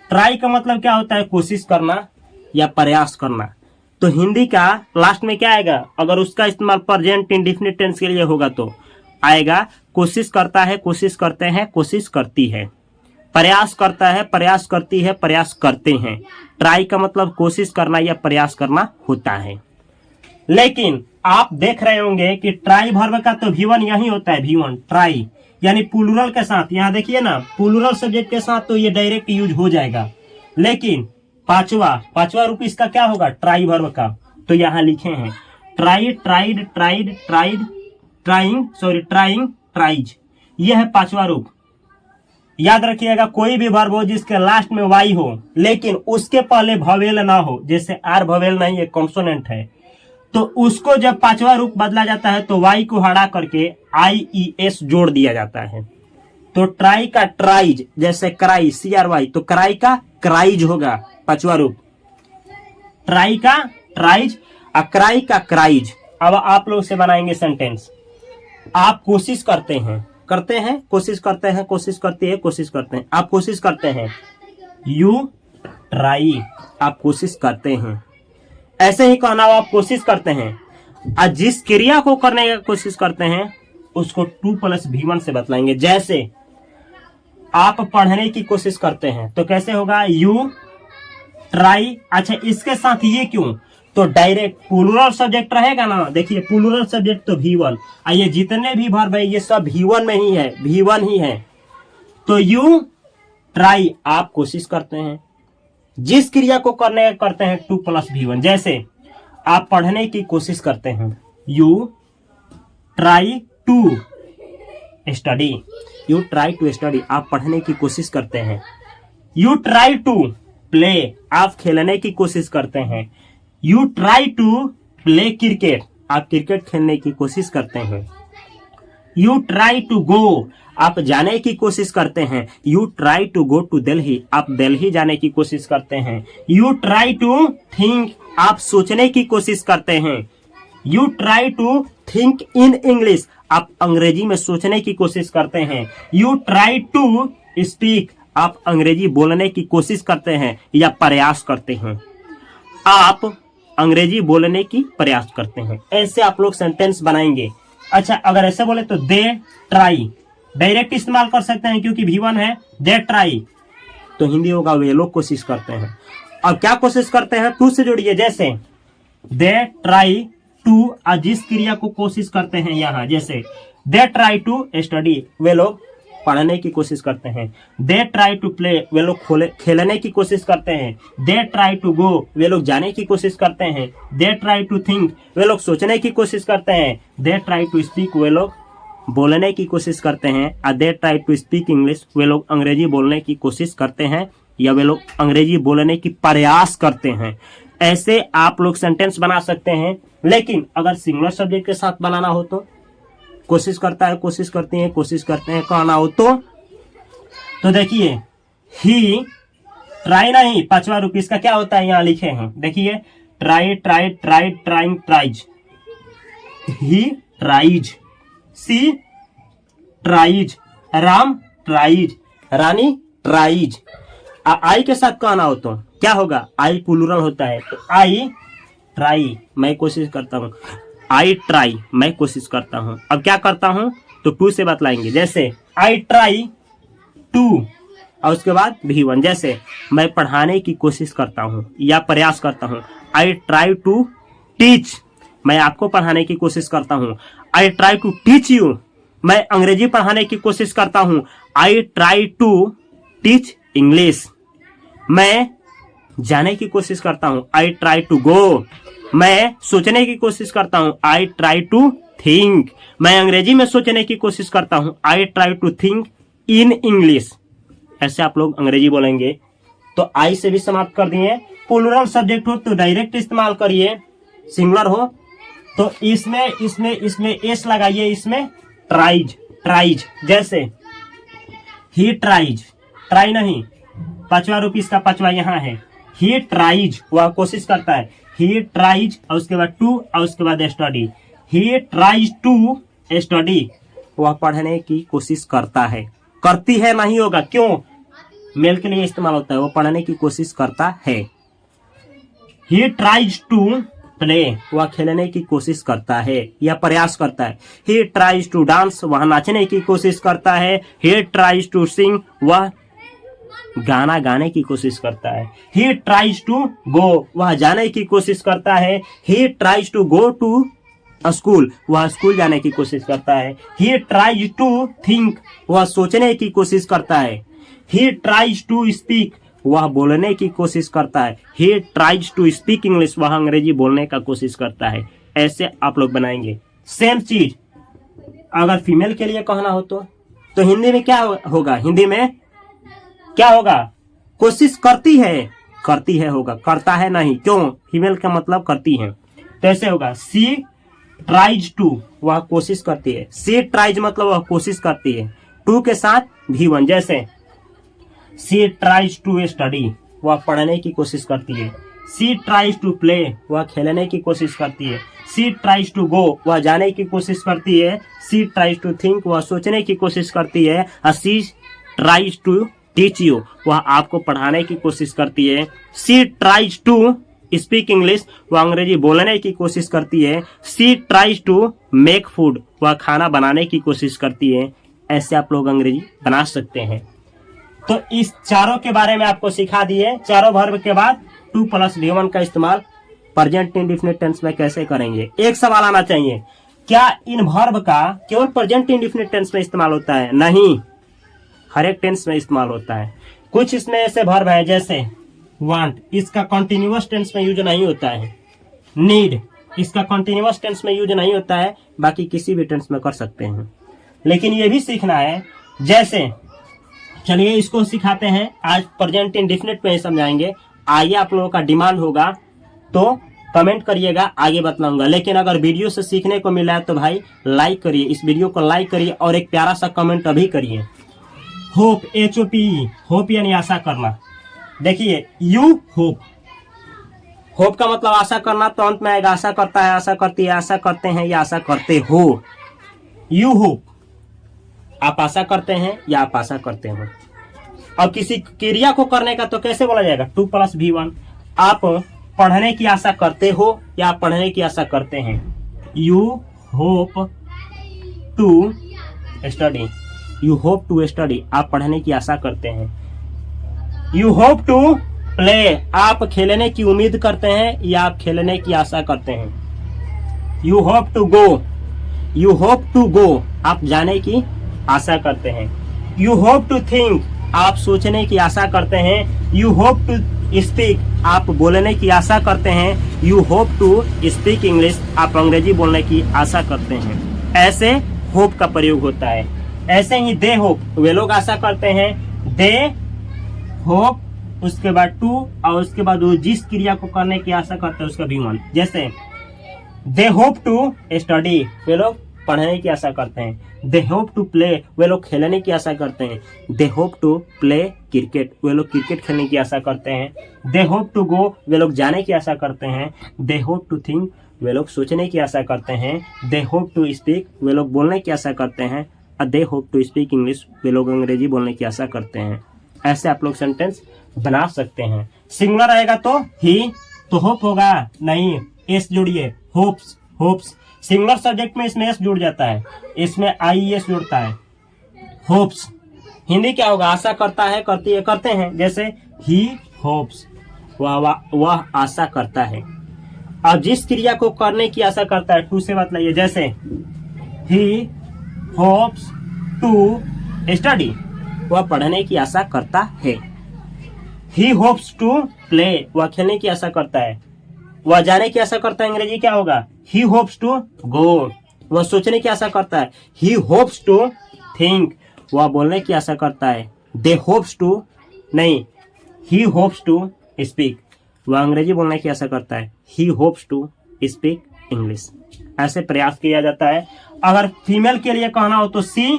ट्राई का मतलब क्या होता है? कोशिश करना या प्रयास करना। तो हिंदी का लास्ट में क्या आएगा? अगर उसका इस्तेमाल प्रेजेंट इंडेफिनिट टेंस के लिए होगा तो आएगा कोशिश करता है, कोशिश करते हैं, कोशिश करती है। प्रयास करता है, प्रयास करती है, प्रयास करते हैं। ट्राई का मतलब कोशिश करना या प्रयास करना होता है। लेकिन आप देख रहे होंगे कि ट्राई वर्ब का तो V1 यही होता है, V1 ट्राई, यानी प्लूरल के साथ। यहां देखिए ना, प्लूरल सब्जेक्ट के साथ तो ये डायरेक्ट यूज हो जाएगा। लेकिन पांचवा रूप इसका क्या होगा? ट्राई वर्ब का। तो यहां लिखे हैं try, tried, tried, tried, trying, trying, tries. यह है पांचवा रूप। याद रखिएगा, कोई भी वर्ब हो जिसके लास्ट में वाई हो लेकिन उसके पहले भवेल ना हो, जैसे आर भवेल नहीं है, कॉन्सोनेंट है, तो उसको जब पांचवा रूप बदला जाता है तो वाई को हटा करके IES जोड़ दिया जाता है। तो ट्राई का ट्राइज, जैसे क्राई, CRY, तो क्राई का क्राइज होगा पांचवा रूप। ट्राई का ट्राइज, क्राई का क्राइज। अब आप लोग से बनाएंगे सेंटेंस। आप कोशिश करते हैं, करते हैं, कोशिश करते हैं, कोशिश करती है, कोशिश करते हैं। आप कोशिश करते हैं, यू ट्राई, आप कोशिश करते हैं। ऐसे ही कहना हो, आप कोशिश करते हैं। और जिस क्रिया को करने की कोशिश करते हैं उसको 2+V1 से बतलाएंगे। जैसे आप पढ़ने की कोशिश करते हैं तो कैसे होगा? You try. अच्छा, इसके साथ ये क्यों? तो डायरेक्ट प्लूरल सब्जेक्ट रहेगा ना। देखिए, प्लूरल सब्जेक्ट तो V1, ये जितने भी वर्ब है ये सब V1 में ही है, V1 ही है। तो यू ट्राई, आप कोशिश करते हैं। जिस क्रिया को करते हैं 2+V1। जैसे आप पढ़ने की कोशिश करते हैं, you try to study, you try to study, आप पढ़ने की कोशिश करते हैं। यू ट्राई टू प्ले, आप खेलने की कोशिश करते हैं। You try to play cricket, आप क्रिकेट खेलने की कोशिश करते हैं। यू ट्राई टू गो, आप जाने की कोशिश करते हैं। You try to go to Delhi, आप दिल्ली जाने की कोशिश करते हैं। यू ट्राई टू थिंक, आप सोचने की कोशिश करते हैं। You try to think in English, आप अंग्रेजी में सोचने की कोशिश करते हैं। यू ट्राई टू स्पीक, आप अंग्रेजी बोलने की कोशिश करते हैं या प्रयास करते हैं। आप अंग्रेजी बोलने की प्रयास करते हैं। ऐसे आप लोग सेंटेंस बनाएंगे। अच्छा, अगर ऐसे बोले तो दे ट्राई, डायरेक्ट इस्तेमाल कर सकते हैं क्योंकि V1 है। दे ट्राई तो हिंदी होगा वे लोग कोशिश करते हैं। अब क्या कोशिश करते हैं? टू से जोड़िए। जैसे दे ट्राई टू, जिस क्रिया को कोशिश करते हैं यहां, जैसे दे ट्राई टू स्टडी, वे लोग पढ़ने की कोशिश करते हैं। दे ट्राई टू प्ले, वे लोग खेलने की कोशिश करते हैं। दे ट्राई टू गो, वे लोग जाने की कोशिश करते हैं। दे ट्राई टू थिंक, वे लोग सोचने की कोशिश करते हैं। दे ट्राई टू स्पीक, वे लोग बोलने की कोशिश करते हैं। और they try to speak English, वे लोग अंग्रेजी बोलने की कोशिश करते हैं या वे लोग अंग्रेजी बोलने की प्रयास करते हैं। ऐसे आप लोग सेंटेंस बना सकते हैं। लेकिन अगर सिंगुलर सब्जेक्ट के साथ बनाना हो तो कोशिश करता है, कोशिश करती है, कोशिश करते हैं कहना हो तो देखिए, ही ट्राई नहीं, पांचवा रूप इसका क्या होता है? यहां लिखे हैं, देखिए, try, tried, tried, trying, tries. He tries, she tries, Ram tries, Rani tries. I के साथ कहना हो तो क्या होगा? आई प्लूरल होता है तो आई ट्राई, मैं कोशिश करता हूं। आई ट्राई, मैं कोशिश करता हूं। अब क्या करता हूं तो टू से बतलाएंगे। जैसे आई ट्राई टू, और उसके बाद V1। जैसे मैं पढ़ाने की कोशिश करता हूं या प्रयास करता हूं। आई ट्राई टू टीच, मैं आपको पढ़ाने की कोशिश करता हूं। I try to teach you, मैं अंग्रेजी पढ़ाने की कोशिश करता हूं। I try to teach English, मैं जाने की कोशिश करता हूं। आई ट्राई टू गो, मैं सोचने की कोशिश करता हूं। आई ट्राई टू थिंक, मैं अंग्रेजी में सोचने की कोशिश करता हूं। I try to think in English. ऐसे आप लोग अंग्रेजी बोलेंगे। तो आई से भी समाप्त कर दिए। प्लूरल सब्जेक्ट हो तो डायरेक्ट इस्तेमाल करिए, सिंगुलर हो तो इसमें एस लगाइए, इसमें ट्राइज, ट्राइज। जैसे ही ट्राइज, ट्राई नहीं, पांचवा रूप इसका पांचवा यहाँ है। ही ट्राइज, वह कोशिश करता है। ही ट्राइज, और उसके बाद टू, और उसके बाद study. He tries to study, वह पढ़ने की कोशिश करता है। करती है नहीं होगा, क्यों? मेल के लिए इस्तेमाल होता है, वो पढ़ने की कोशिश करता है। ही ट्राइज टू प्ले, वह खेलने की कोशिश करता है या प्रयास करता है। ही ट्राइज टू डांस, वह नाचने की कोशिश करता है। ही ट्राइज टू सिंग, वह गाना गाने की कोशिश करता है। ही ट्राइज टू गो, वह जाने की कोशिश करता है। He tries to go to school, वह स्कूल जाने की कोशिश करता है। ही ट्राइज टू थिंक, वह सोचने की कोशिश करता है। ही ट्राइज टू स्पीक, वह बोलने की कोशिश करता है। He tries to speak English, वह अंग्रेजी बोलने का कोशिश करता है। ऐसे आप लोग बनाएंगे। सेम चीज अगर फीमेल के लिए कहना हो तो हिंदी में क्या होगा? हिंदी में क्या होगा? कोशिश करती है होगा, करता है नहीं। क्यों? फीमेल का मतलब करती है, तो ऐसे होगा सी ट्राइज टू, वह कोशिश करती है। सी ट्राइज मतलब वह कोशिश करती है, टू के साथ V1। जैसे सी ट्राइज टू स्टडी, वह पढ़ने की कोशिश करती है। सी ट्राइज टू प्ले, वह खेलने की कोशिश करती है। सी ट्राइज टू गो, वह जाने की कोशिश करती है। सी ट्राइज टू थिंक, वह सोचने की कोशिश करती है। सी ट्राइज टू टीच यू, वह आपको पढ़ाने की कोशिश करती है। सी ट्राइज टू स्पीक इंग्लिश, वह अंग्रेजी बोलने की कोशिश करती है। सी ट्राइज टू मेक फूड, वह खाना बनाने की कोशिश करती है। ऐसे आप लोग अंग्रेजी बना सकते हैं। तो इस चारों के बारे में आपको सिखा दिए। चारों वर्ब के बाद 2+V1 का इस्तेमाल प्रेजेंट इंडेफिनिट टेंस में कैसे करेंगे। एक सवाल आना चाहिए, क्या इन वर्ब का केवल प्रेजेंट इंडेफिनिट टेंस में इस्तेमाल होता है? नहीं, हर एक टेंस में इस्तेमाल होता है। कुछ इसमें ऐसे वर्ब है जैसे वांट, इसका कंटिन्यूअस टेंस में यूज नहीं होता है। नीड, इसका कंटिन्यूअस टेंस में यूज नहीं होता है, बाकी किसी भी टेंस में कर सकते हैं। लेकिन ये भी सीखना है। जैसे चलिए इसको सिखाते हैं, आज प्रेजेंट इंडेफिनिट में ही समझाएंगे। आगे आप लोगों का डिमांड होगा तो कमेंट करिएगा, आगे बतलाऊंगा। लेकिन अगर वीडियो से सीखने को मिला है तो भाई लाइक करिए, इस वीडियो को लाइक करिए और एक प्यारा सा कमेंट अभी करिए। होप, HOPE, होप यानी आशा करना। देखिए यू होप, होप का मतलब आशा करना, तो अंत में आएगा आशा करता है, आशा करती है, आशा करते हैं या आशा करते हो। यू होप, आप आशा करते हैं या आप आशा करते हो। अब किसी क्रिया को करने का तो कैसे बोला जाएगा? 2+V1। आप पढ़ने की आशा करते हो या आप पढ़ने की आशा करते हैं। You hope to study, you hope to study, आप पढ़ने की आशा करते हैं। यू होप टू प्ले, आप खेलने की उम्मीद करते हैं या आप खेलने की आशा करते हैं। You hope to go, you hope to go, आप जाने की आशा करते हैं। यू होप टू थिंक, आप सोचने की आशा करते हैं। यू होप टू स्पीक, आप बोलने की आशा करते हैं। You hope to speak English, आप अंग्रेजी बोलने की आशा करते हैं। ऐसे होप का प्रयोग होता है। ऐसे ही दे होप, वे लोग आशा करते हैं। दे होप, उसके बाद टू, और उसके बाद वो जिस क्रिया को करने की आशा करते हैं उसका V1। जैसे दे होप टू स्टडी, वे लोग पढ़ने की आशा करते हैं। दे होप टू प्ले, वे लोग खेलने की आशा करते हैं। They hope to play cricket, वे लोग क्रिकेट खेलने की आशा करते हैं। दे होप टू गो, वे लोग जाने की आशा करते हैं। दे होप टू थिंक, वे लोग सोचने की आशा करते हैं। दे होप टू स्पीक, वे लोग बोलने की आशा करते हैं। They hope to speak English, वे लोग अंग्रेजी बोलने की आशा करते हैं। ऐसे आप लोग सेंटेंस बना सकते हैं। सिंगुलर रहेगा तो ही, तो होप होगा नहीं, एस जोड़िए, होप्स, होप्स। सिंगुलर सब्जेक्ट में इसमें एस जुड़ जाता है, इसमें IES जुड़ता है। होप्स, हिंदी क्या होगा? आशा करता है, करती है, करते हैं। जैसे ही होप्स, वह आशा करता है। अब जिस क्रिया को करने की आशा करता है, टू से बतलाइए। जैसे ही होप्स टू स्टडी, वह पढ़ने की आशा करता है। ही होप्स टू प्ले, वह खेलने की आशा करता है। वह जाने की आशा करता है, अंग्रेजी क्या होगा? ही होप्स टू गो, वह सोचने की आशा करता है। ही होप्स टू थिंक, वह बोलने की आशा करता है। दे होप्स टू नहीं, ही होप्स टू स्पीक, वह अंग्रेजी बोलने की आशा करता है। ही होप्स टू स्पीक इंग्लिश। ऐसे प्रयास किया जाता है। अगर फीमेल के लिए कहना हो तो सी,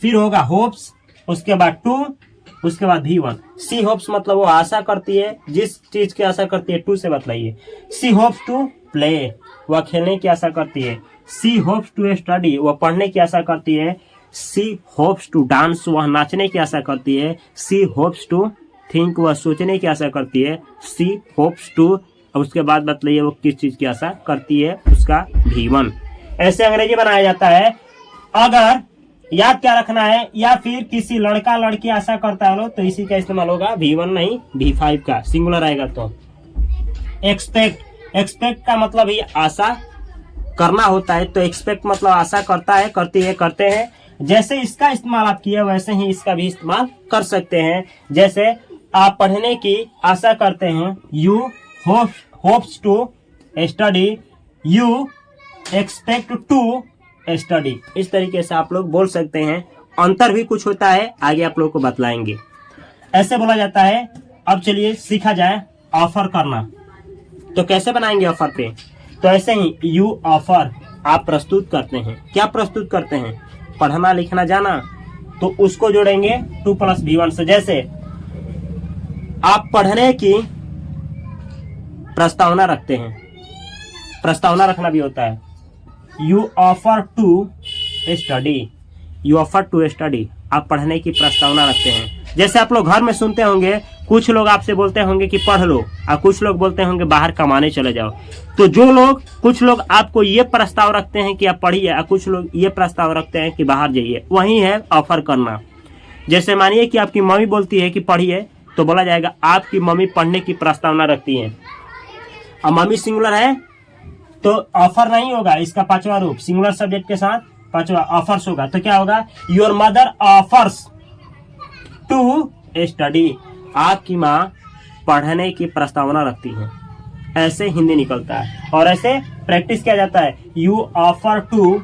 फिर होगा होप्स, उसके बाद टू, उसके बाद V1। सी होप्स मतलब वो आशा करती है, जिस चीज की आशा करती है। टू से बतलाइए। सी होप्स टू प्ले, वह खेलने की आशा करती है। सी होप्स टू स्टडी, वह पढ़ने की आशा करती है। सी होप्स टू डांस, वह नाचने की आशा करती है। सी होप्स टू थिंक, वह सोचने की आशा करती है। सी होप्स टू, अब उसके बाद बतलाइए वो किस चीज की आशा करती है, उसका V1। ऐसे अंग्रेजी बनाया जाता है। अगर याद क्या रखना है, या फिर किसी लड़का लड़की आशा करता है तो इसी का इस्तेमाल होगा, V1 नहीं V5 का, सिंगुलर आएगा तो। एक्सपेक्ट, एक्सपेक्ट का मतलब ये आशा करना होता है, तो एक्सपेक्ट मतलब आशा करता है, करती है, करते हैं। जैसे इसका इस्तेमाल आप किए वैसे ही इसका भी इस्तेमाल कर सकते हैं। जैसे आप पढ़ने की आशा करते हैं, you hopes to study, you expect to study. इस तरीके से आप लोग बोल सकते हैं। अंतर भी कुछ होता है, आगे आप लोग को बतलाएंगे। ऐसे बोला जाता है। अब चलिए सीखा जाए ऑफर करना। तो कैसे बनाएंगे ऑफर पे, तो ऐसे ही यू ऑफर, आप प्रस्तुत करते हैं। क्या प्रस्तुत करते हैं, पढ़ना लिखना जाना, तो उसको जोड़ेंगे 2 + V1 से। जैसे आप पढ़ने की प्रस्तावना रखते हैं, प्रस्तावना रखना भी होता है। You offer to study, you offer to study, आप पढ़ने की प्रस्तावना रखते हैं। जैसे आप लोग घर में सुनते होंगे, कुछ लोग आपसे बोलते होंगे कि पढ़ लो, और कुछ लोग बोलते होंगे बाहर कमाने चले जाओ। तो जो लोग, कुछ लोग आपको ये प्रस्ताव रखते हैं कि आप पढ़िए, और कुछ लोग ये प्रस्ताव रखते हैं कि बाहर जाइए, वही है ऑफर करना। जैसे मानिए कि आपकी मम्मी बोलती है कि पढ़िए, तो बोला जाएगा आपकी मम्मी पढ़ने की प्रस्तावना रखती है। अब मम्मी सिंगुलर है तो ऑफर नहीं होगा, इसका 5वां रूप सिंगुलर सब्जेक्ट के साथ 5वां ऑफर्स होगा। तो क्या होगा, your mother offers to study, आपकी माँ पढ़ने की प्रस्तावना रखती है। ऐसे हिंदी निकलता है। और ऐसे प्रैक्टिस किया जाता है, यू ऑफर टू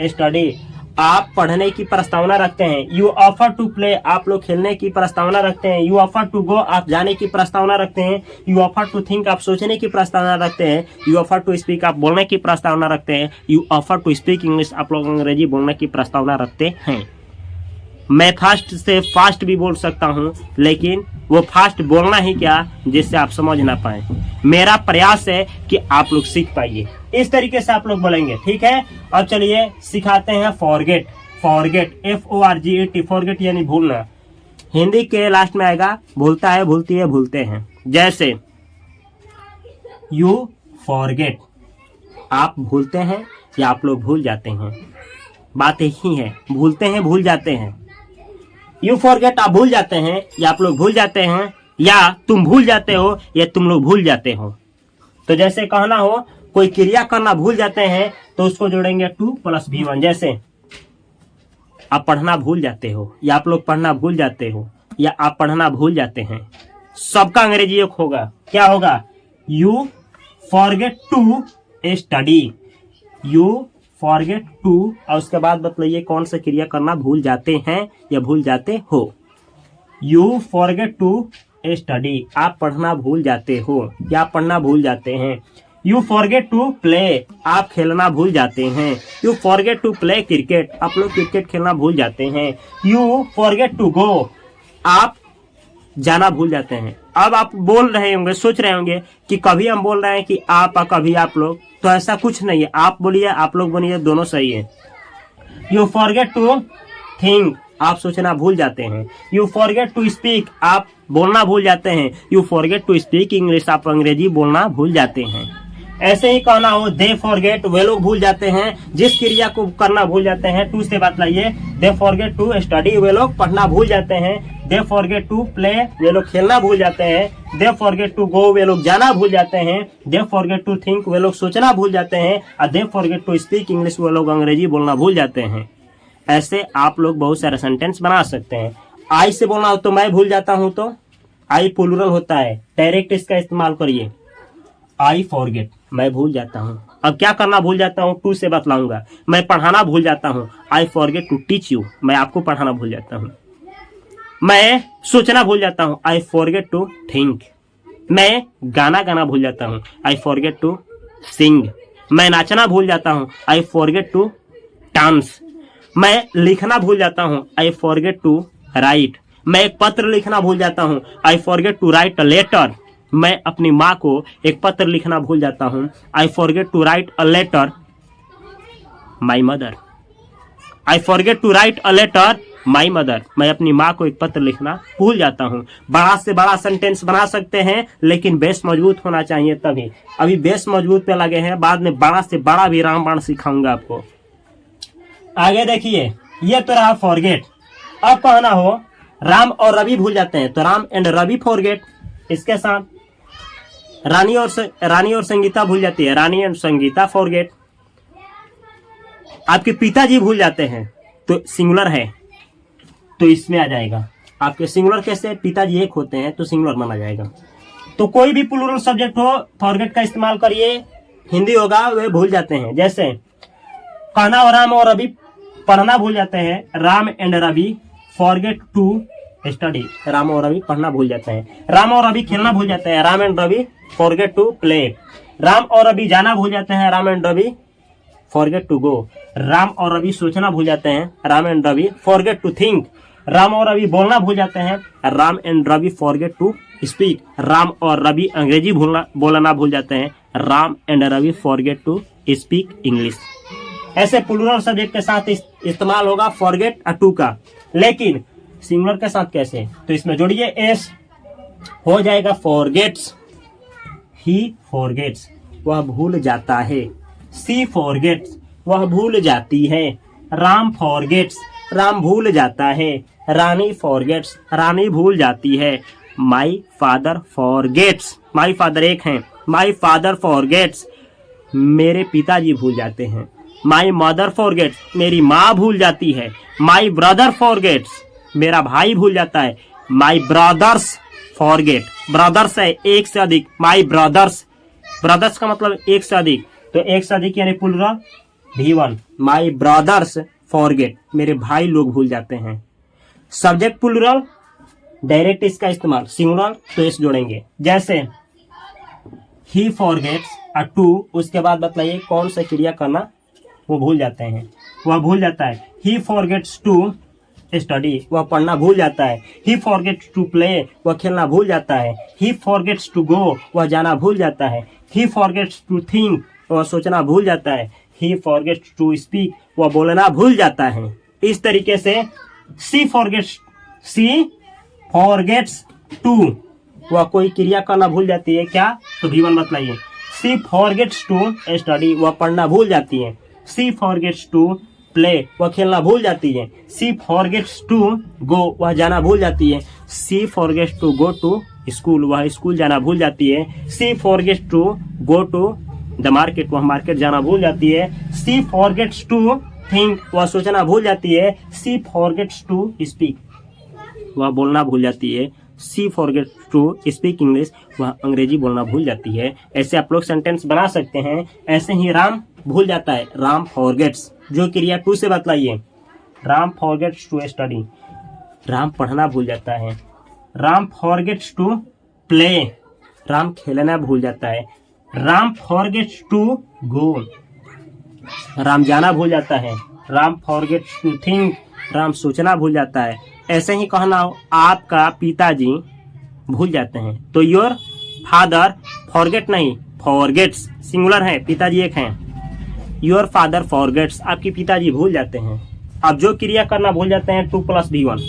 स्टडी, आप पढ़ने की प्रस्तावना रखते हैं। यू ऑफर टू प्ले, आप लोग खेलने की प्रस्तावना रखते हैं। यू ऑफर टू गो, आप जाने की प्रस्तावना रखते हैं। यू ऑफर टू थिंक, आप सोचने की प्रस्तावना रखते हैं। यू ऑफर टू स्पीक, आप बोलने की प्रस्तावना रखते हैं। You offer to speak English, आप लोग अंग्रेजी बोलने की प्रस्तावना रखते हैं। मैं फास्ट से फास्ट भी बोल सकता हूँ, लेकिन वो फास्ट बोलना ही क्या जिससे आप समझ ना पाए। मेरा प्रयास है कि आप लोग सीख पाइए। इस तरीके से आप लोग बोलेंगे, ठीक है। अब चलिए सिखाते हैं फॉरगेट। फॉरगेट, FORGET, फॉरगेट यानी भूलना। हिंदी के लास्ट में आएगा भूलता है, भूलती है, भूलते हैं। जैसे यू फॉरगेट, आप भूलते हैं या आप लोग भूल जाते हैं, बात एक ही है, भूलते हैं, भूल जाते हैं। यू फॉरगेट, आप भूल जाते हैं या आप लोग भूल जाते हैं, या तुम भूल जाते हो या तुम लोग भूल जाते हो। तो जैसे कहना हो कोई क्रिया करना भूल जाते हैं, तो उसको जोड़ेंगे 2 + V1। जैसे आप पढ़ना भूल जाते हो, या आप लोग पढ़ना भूल जाते हो, या आप पढ़ना भूल जाते हैं। सबका अंग्रेजी एक होगा, क्या होगा, you forget to study, you forget to, और उसके बाद बतलाइए कौन सा क्रिया करना भूल जाते हैं या भूल जाते हो। यू फॉरगेट टू स्टडी, आप पढ़ना भूल जाते हो या पढ़ना भूल जाते हैं। यू फॉरगेट टू प्ले, आप खेलना भूल जाते हैं। You forget to play cricket, आप लोग क्रिकेट खेलना भूल जाते हैं। यू फॉरगेट टू गो, आप जाना भूल जाते हैं। अब आप बोल रहे होंगे, सोच रहे होंगे कि कभी हम बोल रहे हैं कि आप और कभी आप लोग, तो ऐसा कुछ नहीं है। आप बोलिए, आप लोग बोलिए, दोनों सही है। यू फॉरगेट टू थिंक, आप सोचना भूल जाते हैं। यू फॉरगेट टू स्पीक, आप बोलना भूल जाते हैं। You forget to speak English, आप अंग्रेजी बोलना भूल जाते हैं। ऐसे ही कहना हो, दे फॉरगेट, वे लोग भूल जाते हैं, जिस क्रिया को करना भूल जाते हैं। टू से बात लाइए, दे फॉरगेट टू स्टडी, वे लोग पढ़ना भूल जाते हैं। दे फॉरगेट टू प्ले, वे लोग खेलना भूल जाते हैं। दे फॉरगेट टू गो, वे लोग जाना भूल जाते हैं। दे फॉरगेट टू थिंक, वे लोग सोचना भूल जाते हैं। और they forget to speak English, वे लोग अंग्रेजी बोलना भूल जाते हैं। ऐसे आप लोग बहुत सारे सेंटेंस बना सकते हैं। आई से बोलना हो तो मैं भूल जाता हूं, तो आई प्लूरल होता है, डायरेक्ट इसका इस्तेमाल करिए। आई फॉरगेट, मैं भूल जाता हूँ। अब क्या करना भूल जाता हूँ, टू से बतलाऊंगा। मैं पढ़ाना भूल जाता हूँ, I forget to teach you, मैं आपको पढ़ाना भूल जाता हूँ। मैं सोचना भूल जाता हूँ, आई फॉरगेट टू थिंक। मैं गाना गाना भूल जाता हूँ, आई फॉरगेट टू सिंग। मैं नाचना भूल जाता हूँ, आई फॉरगेट टू डांस। मैं लिखना भूल जाता हूँ, आई फॉरगेट टू राइट। मैं एक पत्र लिखना भूल जाता हूँ, I forget to write a letter. मैं अपनी माँ को एक पत्र लिखना भूल जाता हूँ, I forget to write a letter my mother. I forget to write a letter my mother, मैं अपनी माँ को एक पत्र लिखना भूल जाता हूँ। बड़ा से बड़ा सेंटेंस बना सकते हैं, लेकिन बेस मजबूत होना चाहिए तभी। अभी बेस मजबूत पे लगे हैं, बाद में बड़ा से बड़ा भी रामबाण सिखाऊंगा आपको। आगे देखिए, ये तो रहा फॉरगेट। अब कहना हो राम और रवि भूल जाते हैं, तो राम एंड रवि फॉरगेट। इसके साथ रानी और संगीता भूल जाती है, रानी एंड संगीता फॉरगेट। आपके पिताजी भूल जाते हैं, तो सिंगुलर है, तो इसमें आ जाएगा। आपके सिंगुलर कैसे, पिताजी एक होते हैं तो सिंगुलर माना जाएगा। तो कोई भी प्लूरल सब्जेक्ट हो, फॉरगेट का इस्तेमाल करिए। हिंदी होगा वे भूल जाते हैं, जैसे कहना हो राम और रवि पढ़ना भूल जाते हैं, Ram and Ravi forget to study. Ram और रवि पढ़ना भूल जाते हैं। राम और रवि खेलना भूल जाते हैं, Ram and Ravi forget to play. Ram और रवि जाना भूल जाते हैं, Ram and Ravi forget to go. Ram और रवि सोचना भूल जाते हैं, Ram and Ravi forget to think. Ram और रवि बोलना भूल जाते हैं, Ram and Ravi forget to speak. Ram और रवि अंग्रेजी बोलना भूल जाते हैं, Ram and Ravi forget to speak English. ऐसे प्लूरल सब्जेक्ट के साथ इस्तेमाल होगा फॉरगेट टू का। लेकिन सिंगुलर के साथ कैसे, तो इसमें जोड़िए एस, हो जाएगा फॉरगेट्स, ही फॉरगेट्स, वह भूल जाता है। सी फॉरगेट्स, वह भूल जाती है। राम फॉरगेट्स, राम भूल जाता है। रानी फॉरगेट्स, रानी भूल जाती है। My father forgets, my father एक हैं, माई फादर फॉरगेट्स, मेरे पिताजी भूल जाते हैं। माई मदर फॉरगेट्स, मेरी माँ भूल जाती है। माई ब्रदर फॉरगेट्स, मेरा भाई भूल जाता है। माई ब्रदर्स फॉरगेट, ब्रदर्स है एक से अधिक, माई ब्रदर्स, ब्रदर्स का मतलब एक से अधिक, तो एक से अधिक यानी प्लूरल V1। माई ब्रदर्स फॉरगेट, मेरे भाई लोग भूल जाते हैं। सब्जेक्ट प्लूरल डायरेक्ट इसका इस्तेमाल, सिंगुलर तो इस जोड़ेंगे, जैसे ही फॉरगेट्स अ टू, उसके बाद बताइए कौन सा क्रिया करना वो भूल जाते हैं, वह भूल जाता है। ही फॉरगेट्स टू स्टडी, वह पढ़ना भूल जाता है। ही फॉरगेट्स टू प्ले, वह खेलना भूल जाता है। ही फॉरगेट्स टू गो, वह जाना भूल जाता है। ही फॉरगेट्स टू थिंक, वह सोचना भूल जाता है। ही फॉरगेट्स टू स्पीक, वह बोलना भूल जाता है। इस तरीके से सी फॉरगेट्स टू, वह कोई क्रिया करना भूल जाती है क्या, तो V1 बतलाइए। सी फॉरगेट्स टू स्टडी, वह पढ़ना भूल जाती है। सी फॉरगेट्स टू प्ले, वह खेलना भूल जाती है। सी फॉरगेट्स टू गो, वह जाना भूल जाती है। She forgets to go to school, वह स्कूल जाना भूल जाती है। She forgets to go to the market, वह मार्केट जाना भूल जाती है। सी फॉरगेट्स टू थिंक, वह सोचना भूल जाती है। सी फॉरगेट्स टू स्पीक, वह बोलना भूल जाती है। She forgets to speak English, वह अंग्रेजी बोलना भूल जाती है। ऐसे आप लोग सेंटेंस बना सकते हैं। ऐसे ही राम भूल जाता है, राम फॉरगेट्स, जो क्रिया टू से बतलाइए। Ram forgets to study, Ram पढ़ना भूल जाता है। Ram forgets to play, Ram खेलना भूल जाता है। Ram forgets to go, Ram जाना भूल जाता है। Ram forgets to think, Ram सोचना भूल जाता है। ऐसे ही कहना हो आपका पिताजी भूल जाते हैं, तो योर फादर फॉरगेट नहीं, फॉरगेट्स, सिंगुलर है, पिताजी एक हैं। योर फादर फॉरगेट्स, आपके पिताजी भूल जाते हैं। अब जो क्रिया करना भूल जाते हैं 2 + V1।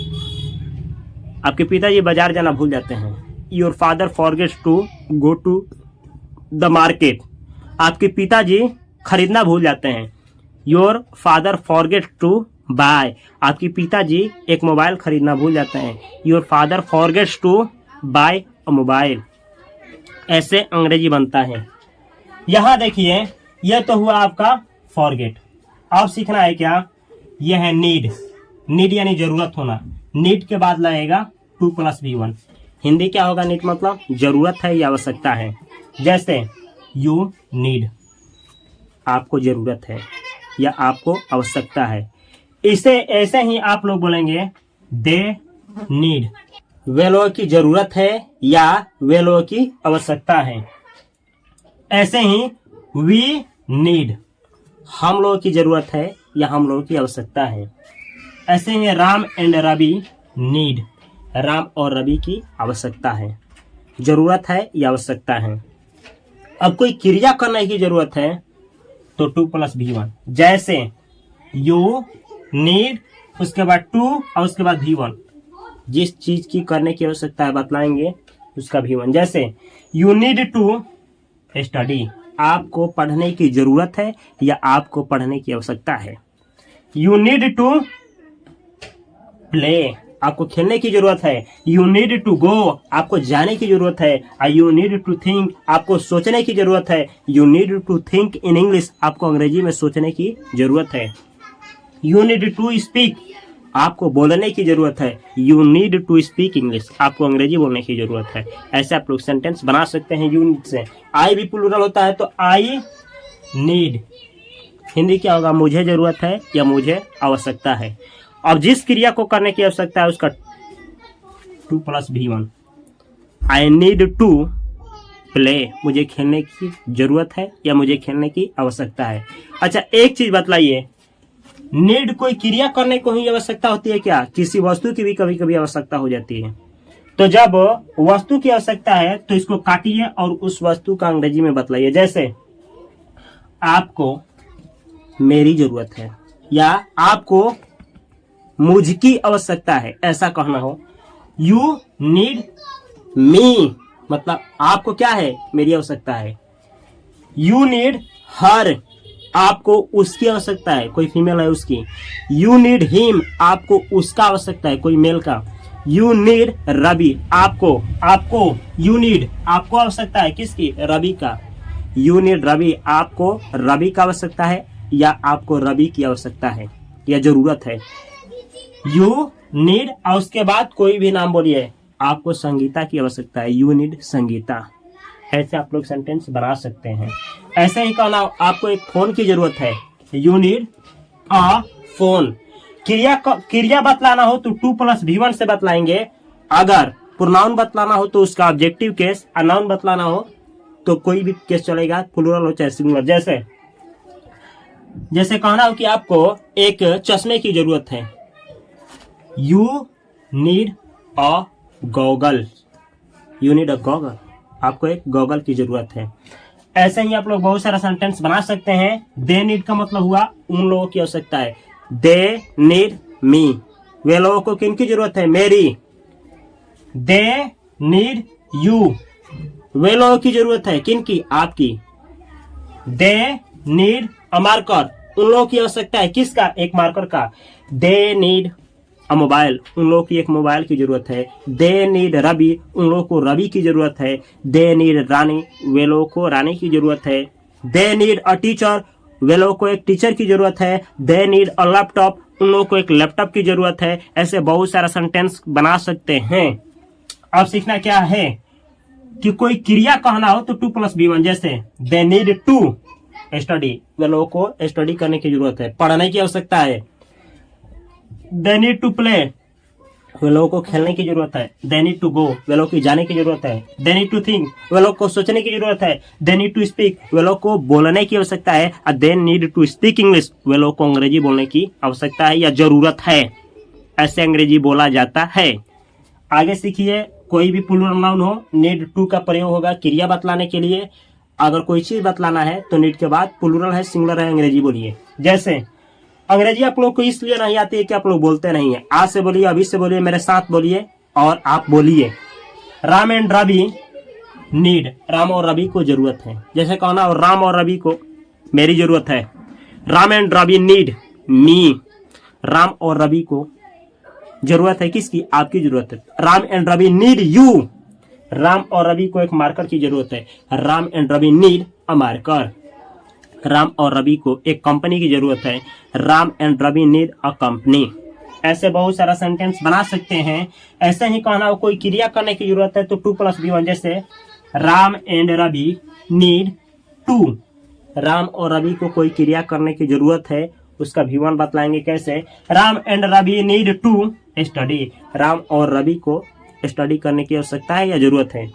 आपके पिताजी बाजार जाना भूल जाते हैं। Your father forgets to go to the market, आपके पिताजी खरीदना भूल जाते हैं। Your father forget to buy, आपके पिताजी एक मोबाइल खरीदना भूल जाते हैं। Your father forgets to buy a mobile. ऐसे अंग्रेजी बनता है। यहां देखिए, यह तो हुआ आपका फॉरगेट। अब सीखना है क्या, यह है नीड। नीड यानी जरूरत होना। नीड के बाद लगेगा 2 + V1। हिंदी क्या होगा, नीड मतलब जरूरत है या आवश्यकता है। जैसे यू नीड, आपको जरूरत है या आपको आवश्यकता है। इसे ऐसे ही आप लोग बोलेंगे दे नीड, वे लोगों की जरूरत है या वे लोगों की आवश्यकता है। ऐसे ही वी नीड, हम लोगों की जरूरत है या हम लोगों की आवश्यकता है। ऐसे ही राम एंड रवि नीड, राम और रवि की आवश्यकता है, जरूरत है या आवश्यकता है। अब कोई क्रिया करने की जरूरत है तो 2 + V1। जैसे यू नीड, उसके बाद टू और उसके बाद V1। जिस चीज की करने की आवश्यकता है बतलाएंगे उसका V1। जैसे यू नीड टू स्टडी, आपको पढ़ने की जरूरत है या आपको पढ़ने की आवश्यकता है। यू नीड टू प्ले, आपको खेलने की जरूरत है। यू नीड टू गो, आपको जाने की जरूरत है। यू नीड टू थिंक, आपको सोचने की जरूरत है। You need to think in English, आपको अंग्रेजी में सोचने की जरूरत है। यू नीड टू स्पीक, आपको बोलने की जरूरत है। You need to speak English, आपको अंग्रेजी बोलने की जरूरत है। ऐसे आप लोग सेंटेंस बना सकते हैं यू नीड से। आई भी प्लूरल होता है तो आई नीड, हिंदी क्या होगा, मुझे जरूरत है या मुझे आवश्यकता है। अब जिस क्रिया को करने की आवश्यकता है उसका 2 + V1। I need to play, मुझे खेलने की जरूरत है या मुझे खेलने की आवश्यकता है। अच्छा एक चीज बतलाइए, नीड कोई क्रिया करने को ही आवश्यकता होती है क्या? किसी वस्तु की भी कभी कभी आवश्यकता हो जाती है। तो जब वस्तु की आवश्यकता है तो इसको काटिए और उस वस्तु का अंग्रेजी में बतलाइए। जैसे आपको मेरी जरूरत है या आपको मुझकी आवश्यकता है, ऐसा कहना हो। यू नीड मी, मतलब आपको क्या है, मेरी आवश्यकता है। यू नीड हर, आपको उसकी आवश्यकता है, कोई फीमेल है उसकी। यू नीड हिम, आपको उसका आवश्यकता है, कोई मेल का। यू नीड रवि, आपको यू नीड, आपको आवश्यकता है किसकी, रवि का। यू नीड रवि, आपको रवि का आवश्यकता है या आपको रवि की आवश्यकता है या जरूरत है। यू नीड और उसके बाद कोई भी नाम बोलिए, आपको संगीता की आवश्यकता है। You need Sangeeta. ऐसे आप लोग सेंटेंस बना सकते हैं। ऐसे ही कहना, आपको एक फोन की जरूरत है। You need a phone. क्रिया बतलाना हो तो 2 + V1 से बतलाएंगे। अगर प्रोनाउन बतलाना हो तो उसका ऑब्जेक्टिव केस, और नाउन बतलाना हो तो कोई भी केस चलेगा, प्लूरल हो चाहे सिंगुलर। जैसे कहना हो कि आपको एक चश्मे की जरूरत है। You need a goggle, you need a goggle, आपको एक गॉगल की जरूरत है। ऐसे ही आप लोग बहुत सारा सेंटेंस बना सकते हैं। दे नीड का मतलब हुआ उन लोगों की आवश्यकता है। दे नीड मी, वे लोगों को किन की जरूरत है, मेरी। दे नीड यू, वे लोगों की जरूरत है किन की, आपकी। दे नीड अ मार्कर, उन लोगों की आवश्यकता है किसका, एक मार्कर का। दे नीड अ मोबाइल, उन लोगों की एक मोबाइल की जरूरत है। दे नीड रवि, उन लोगों को रवि की जरूरत है। दे नीड रानी, वे लोगों को रानी की जरूरत है। दे नीड अ टीचर, वे लोगों को एक टीचर की जरूरत है। दे नीड अ लैपटॉप, उन लोगों को एक लैपटॉप की जरूरत है। ऐसे बहुत सारा सेंटेंस बना सकते हैं। अब सीखना क्या है कि कोई क्रिया कहना हो तो 2 + V1। जैसे दे नीड टू स्टडी, वे लोगों को स्टडी करने की जरूरत है, पढ़ने की आवश्यकता है। दे नीड टू प्ले, वे लोगों को खेलने की जरूरत है। दे नीड टू गो, वे लोगों की जाने की जरूरत है। दे नीड टू थिंक, वे लोग को सोचने की जरूरत है। दे नीड टू स्पीक, वे लोग को बोलने की आवश्यकता है। और they need to speak English, वे लोग को अंग्रेजी बोलने की आवश्यकता है या जरूरत है। ऐसे अंग्रेजी बोला जाता है। आगे सीखिए, कोई भी प्लूरल नाउन हो, नीड टू का प्रयोग होगा क्रिया बतलाने के लिए। अगर कोई चीज बतलाना है तो नीड के बाद प्लूरल है, सिंगुलर है, अंग्रेजी बोलिए। जैसे अंग्रेजी आप लोग को इसलिए नहीं आती है कि आप लोग बोलते नहीं है। आज से बोलिए, अभी से बोलिए, मेरे साथ बोलिए और आप बोलिए। राम एंड रवि नीड, राम और रवि को जरूरत है। जैसे कहना हो राम और रवि को मेरी जरूरत है। Ram and Ravi need me, Ram और रवि को जरूरत है किसकी, आपकी जरूरत है। Ram and Ravi need you, Ram और रवि को एक मार्कर की जरूरत है। Ram and Ravi need a marker, Ram और रवि को एक कंपनी की जरूरत है। Ram and Ravi need a company. ऐसे बहुत सारा सेंटेंस बना सकते हैं। ऐसे ही कहना हो कोई क्रिया करने की जरूरत है तो 2 + V1। जैसे Ram and Ravi need to, Ram और रवि को कोई क्रिया करने की जरूरत है, उसका V1 बतलाएंगे कैसे। Ram and Ravi need to study, Ram और रवि को स्टडी करने की आवश्यकता है या जरूरत है।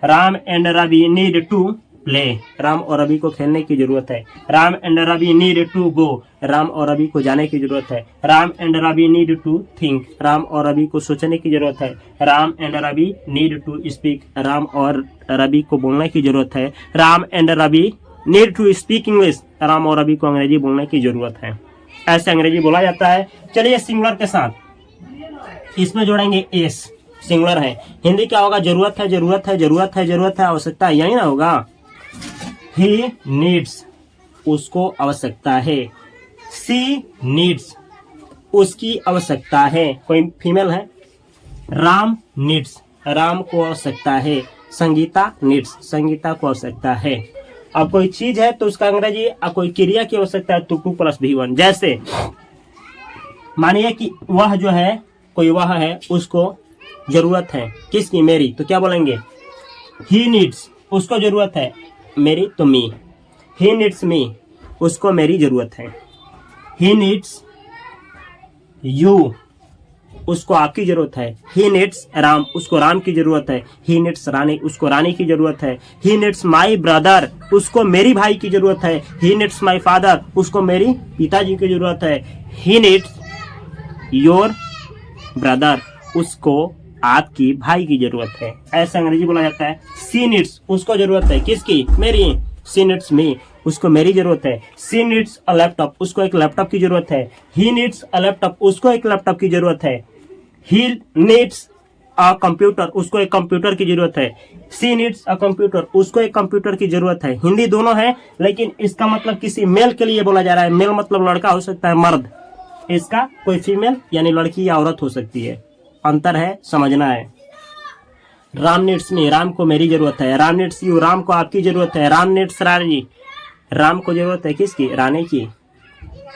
Ram and Ravi need to play, Ram और रवि को खेलने की जरूरत है। Ram and Ravi need to go, Ram और रवि को जाने की जरूरत है। Ram and Ravi need to think, Ram और रवि को सोचने की जरूरत है। Ram and Ravi need to speak, Ram और रवि को बोलने की जरूरत है। Ram and Ravi need to speak English, Ram और रवि को अंग्रेजी बोलने की जरूरत है। ऐसे अंग्रेजी बोला जाता है। चलिए सिंगुलर के साथ इसमें जोड़ेंगे एस, सिंगुलर है। हिंदी क्या होगा? जरूरत है, जरूरत है, जरूरत है, जरूरत है, आवश्यकता है, यही ना होगा। ही नीड्स, उसको आवश्यकता है। सी नीड्स, उसकी आवश्यकता है। कोई फीमेल है। राम नीड्स, राम को आवश्यकता है। संगीता नीड्स, संगीता को आवश्यकता है। अब कोई चीज है तो उसका अंग्रेजी, अब कोई क्रिया की आवश्यकता है तो 2+V1। जैसे मानिए कि वह जो है, कोई वह है, उसको जरूरत है किसकी? मेरी, तो क्या बोलेंगे? ही नीड्स, उसको जरूरत है मेरी, तो मी। ही नीड्स मी, उसको मेरी जरूरत है। ही नीड्स यू, उसको आपकी जरूरत है। ही नीड्स राम, उसको राम की जरूरत है। ही नीड्स रानी, उसको रानी की जरूरत है। ही नीड्स माई ब्रदर, उसको मेरी भाई की जरूरत है। ही नीड्स माई फादर, उसको मेरी पिताजी की जरूरत है। ही नीड्स योर ब्रदर, उसको आपकी भाई की जरूरत है। ऐसा अंग्रेजी बोला जाता है। सी नीड्स, उसको जरूरत है किसकी? मेरी। सी नीड्स मी, उसको मेरी जरूरत है। सी नीड्स अ लैपटॉप, उसको एक लैपटॉप की जरूरत है। ही नीड्स अ लैपटॉप, उसको एक लैपटॉप की जरूरत है। ही नीड्स अ कंप्यूटर, उसको एक कंप्यूटर की जरूरत है। सी नीड्स अ कंप्यूटर, उसको एक कंप्यूटर की जरूरत है। हिंदी दोनों है, लेकिन इसका मतलब किसी मेल के लिए बोला जा रहा है। मेल मतलब लड़का हो सकता है, मर्द। इसका कोई फीमेल यानी लड़की या औरत हो सकती है। अंतर है, समझना है। राम नीड्स मी, राम को मेरी जरूरत है। राम नीड्स यू, राम को आपकी जरूरत है। राम नीड्स रानी, राम को जरूरत है किसकी? रानी की।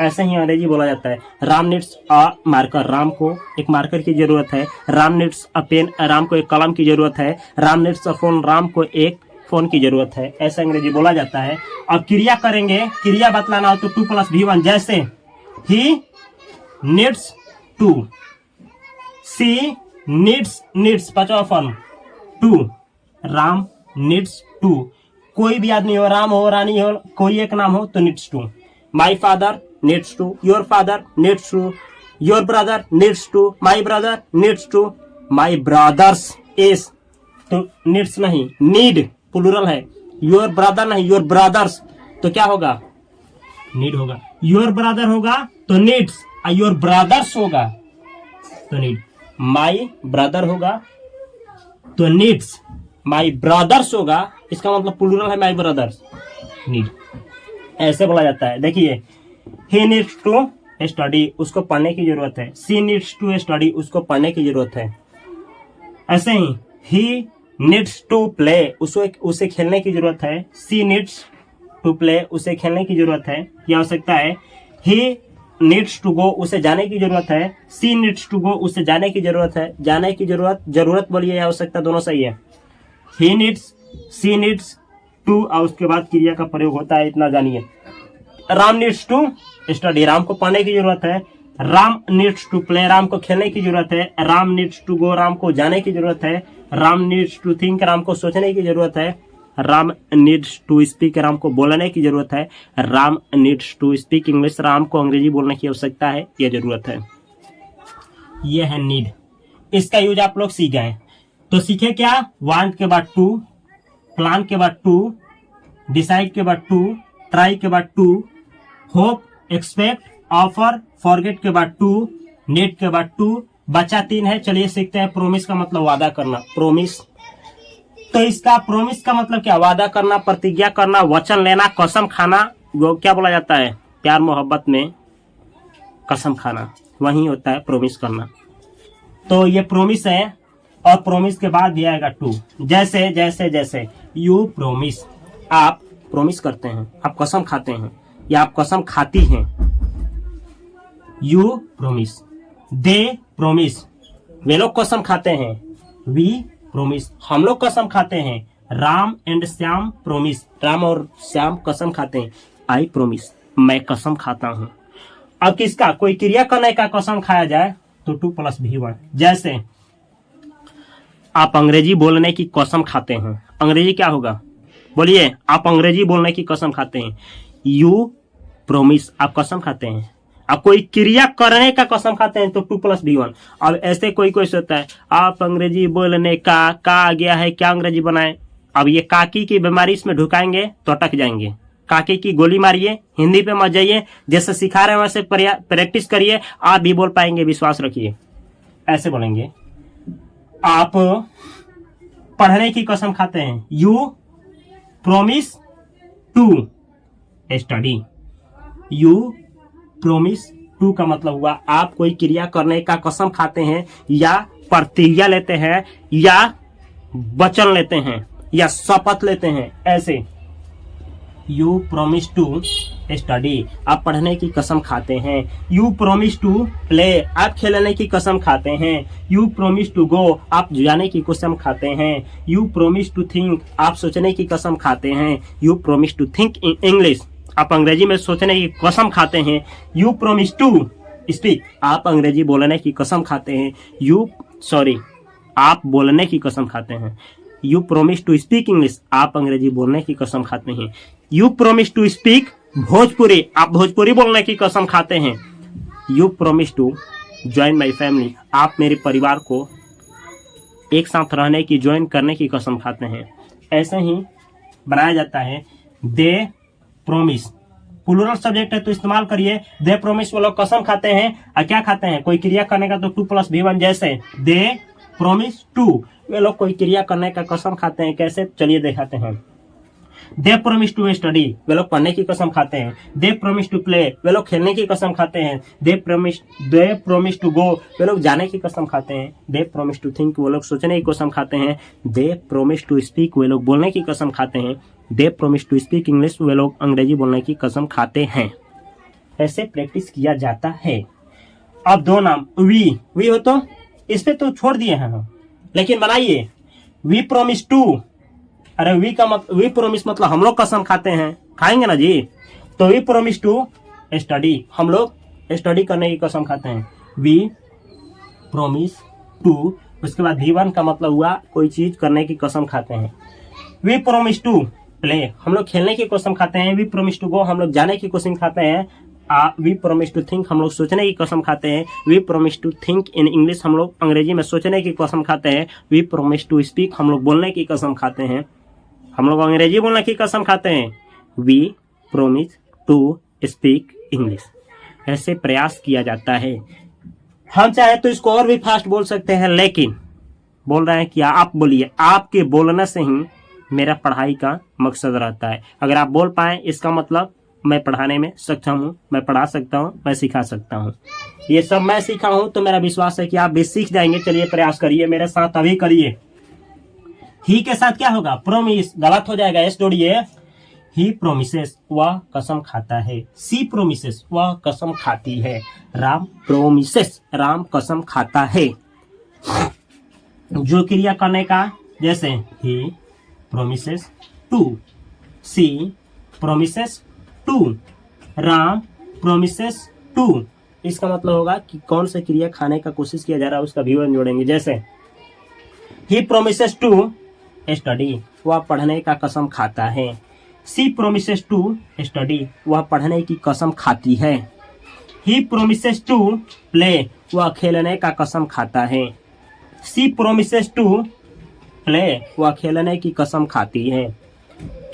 ऐसे ही अंग्रेजी बोला जाता है। Ram needs a marker, Ram को एक मार्कर की जरूरत है। Ram needs a pen, Ram को एक कलम की जरूरत है। Ram needs a phone, Ram को एक फोन की जरूरत है। ऐसा अंग्रेजी बोला जाता है। अब क्रिया करेंगे, क्रिया बतलाना हो तो 2+V1। जैसे he needs to, she needs 5वां फॉर्म 2, राम नीड्स 2। कोई भी आदमी हो, राम हो, रानी हो, कोई एक नाम हो तो needs 2। My father needs 2, your father needs 2, your brother needs 2, my brother needs 2, my brothers is, तो नीड्स नहीं, नीड प्लूरल है। योर ब्रदर नहीं, योर ब्रदर्स, तो क्या होगा? नीड होगा। योर ब्रदर होगा तो नीड्स, योर ब्रदर्स होगा तो नीड। माई ब्रदर होगा तो नीड्स, माई ब्रदर्स होगा, इसका मतलब प्लूरल है, माई ब्रदर्स, नीड। ऐसे बोला जाता है। देखिए, ही नीड्स टू स्टडी, उसको पढ़ने की जरूरत है। सी नीड्स टू स्टडी, उसको पढ़ने की जरूरत है। ऐसे ही नीड्स टू प्ले, उसे खेलने की जरूरत है। सी नीड्स टू प्ले, उसे खेलने की जरूरत है, ये आवश्यकता है। ही नीड्स टू गो, उसे जाने की जरूरत है। सी नीड्स टू गो, उसे जाने की जरूरत है। जाने की जरूरत बोलिए या आवश्यकता, दोनों सही है। He needs, she needs to, और उसके बाद क्रिया का प्रयोग होता है, इतना जानिए। Ram needs to study, Ram को पढ़ने की जरूरत है। Ram needs to play, Ram को खेलने की जरूरत है। Ram needs to go, Ram को जाने की जरूरत है। Ram needs to think, Ram को सोचने की जरूरत है। Ram needs to speak, Ram को बोलने की जरूरत है। Ram needs to speak English, Ram को अंग्रेजी बोलने की आवश्यकता है, यह जरूरत है। यह है नीड। इसका यूज आप लोग सीख गए, तो सीखे क्या? वांट के बाद टू, प्लान के बाद टू, डिसाइड के बाद टू, ट्राई के बाद to, hope, expect, offer, forget के बाद टू, नीड के बाद टू। बचा 3 है। चलिए सीखते हैं। प्रोमिस का मतलब वादा करना, प्रोमिस। तो इसका प्रोमिस का मतलब क्या? वादा करना, प्रतिज्ञा करना, वचन लेना, कसम खाना। वो क्या बोला जाता है? प्यार मोहब्बत में कसम खाना, वही होता है प्रोमिस करना। तो ये प्रोमिस है, और प्रोमिस के बाद दिया आएगा टू। जैसे जैसे जैसे यू प्रोमिस, आप प्रोमिस करते हैं, आप कसम खाते हैं, या आप कसम खाती हैं। यू प्रोमिस, दे प्रोमिस, वे लोग कसम खाते हैं। वी प्रोमिस, हम लोग कसम खाते हैं। राम एंड श्याम प्रोमिस, राम और श्याम कसम खाते हैं। आई प्रोमिस, मैं कसम खाता हूं। अब किसका? कोई क्रिया करने का कसम खाया जाए तो 2+V1। जैसे आप अंग्रेजी बोलने की कसम खाते हैं, अंग्रेजी क्या होगा? बोलिए, आप अंग्रेजी बोलने की कसम खाते हैं। यू प्रोमिस, आप कसम खाते हैं। आप कोई क्रिया करने का कसम खाते हैं तो 2+V1। अब ऐसे कोई सोचता है आप अंग्रेजी बोलने का आ गया है, क्या अंग्रेजी बनाए? अब ये काकी की बीमारी इसमें ढुकाएंगे तो अटक जाएंगे। काके की गोली मारिए, हिंदी पे मत जाइए, जैसे सिखा रहे हैं वैसे प्रैक्टिस करिए, आप भी बोल पाएंगे, विश्वास रखिए। ऐसे बोलेंगे, आप पढ़ने की कसम खाते हैं, you promise to study. You promise to का मतलब हुआ आप कोई क्रिया करने का कसम खाते हैं, या प्रतिज्ञा लेते हैं, या वचन लेते हैं, या शपथ लेते हैं। ऐसे यू प्रोमिस टू स्टडी, आप पढ़ने की कसम खाते हैं। यू प्रोमिस टू प्ले, आप खेलने की कसम खाते हैं। यू प्रोमिस टू गो, आप जाने की कसम खाते हैं। यू प्रोमिस टू थिंक, आप सोचने की कसम खाते हैं। You promise to think in English, आप अंग्रेजी में सोचने की कसम खाते हैं। यू प्रोमिस टू स्पीक, आप अंग्रेजी बोलने की कसम खाते हैं। आप बोलने की कसम खाते हैं। You promise to speak English, आप अंग्रेजी बोलने की कसम खाते हैं। You promise to speak Bhojpuri, आप भोजपुरी बोलने की कसम खाते हैं। You promise to join my family, आप मेरे परिवार को एक साथ रहने की, ज्वाइन करने की कसम खाते हैं। ऐसे ही बनाया जाता है। दे प्रोमिस, प्लूरल सब्जेक्ट है तो इस्तेमाल करिए। दे प्रोमिस वो लोग कसम खाते हैं। और क्या खाते हैं? कोई क्रिया करने का तो 2 + V1, जैसे दे प्रोमिस टू, वे लोग कोई क्रिया करने का कसम खाते हैं। कैसे? चलिए दिखाते हैं। दे प्रोमिस टू स्टडी, वे लोग पढ़ने की कसम खाते हैं। दे प्रोमिस टू प्ले, वे लोग खेलने की कसम खाते हैं। दे प्रोमिस टू गो, वे लोग जाने की कसम खाते हैं। दे प्रोमिस टू थिंक, वो लोग सोचने की कसम खाते हैं। दे प्रोमिस टू स्पीक, वे लोग बोलने की कसम खाते हैं। दे प्रोमिस टू स्पीक इंग्लिश, वे लोग अंग्रेजी बोलने की कसम खाते हैं। ऐसे प्रैक्टिस किया जाता है। अब 2 नाम, वी हो तो इस पे तो छोड़ दिए हैं हम, लेकिन बनाइए वी प्रोमिस टू। अरे वी प्रोमिस मतलब हम लोग कसम खाते हैं, खाएंगे ना जी। तो वी प्रोमिस टू स्टडी, हम लोग स्टडी करने की कसम खाते हैं। वी प्रोमिस टू, उसके बाद V1 का मतलब हुआ कोई चीज करने की कसम खाते हैं। वी प्रोमिस टू प्ले, हम लोग खेलने की कसम खाते हैं। वी प्रोमिस टू गो, हम लोग जाने की कसम खाते हैं। वी प्रोमिस टू थिंक, हम लोग सोचने की कसम खाते हैं। We promise to think in English, हम लोग अंग्रेजी में सोचने की कसम खाते हैं। वी प्रोमिस टू स्पीक, हम लोग बोलने की कसम खाते हैं, हम लोग अंग्रेजी बोलने की कसम खाते हैं। We promise to speak English. ऐसे प्रयास किया जाता है। हम चाहे तो इसको और भी फास्ट बोल सकते हैं, लेकिन बोल रहे हैं कि आप बोलिए। आपके बोलने से ही मेरा पढ़ाई का मकसद रहता है। अगर आप बोल पाए, इसका मतलब मैं पढ़ाने में सक्षम हूँ, मैं पढ़ा सकता हूँ, मैं सिखा सकता हूँ। ये सब मैं सीखा हूँ तो मेरा विश्वास है कि आप भी सीख जाएंगे। चलिए प्रयास करिए, मेरे साथ अभी करिए। ही के साथ क्या होगा? प्रोमिस, गलत हो जाएगा, एस जोड़िए। ही प्रोमिसेस, वह कसम खाता है। सी प्रोमिसेस, वह कसम खाती है। राम प्रोमिसेस, राम कसम खाता है। जो क्रिया करने का, जैसे he promises to, she promises to, Ram promises to. इसका मतलब होगा कि कौन सा क्रिया खाने का कोशिश किया जा रहा है, उसका V1 जोड़ेंगे। जैसे ही प्रोमिसेस टू स्टडी, वह पढ़ने का कसम खाता है। सी प्रोमिसेस टू स्टडी, वह पढ़ने की कसम खाती है। ही प्रोमिसेस टू प्ले, वह खेलने का कसम खाता है। सी प्रोमिसेस टू प्ले, वह खेलने की कसम खाती है।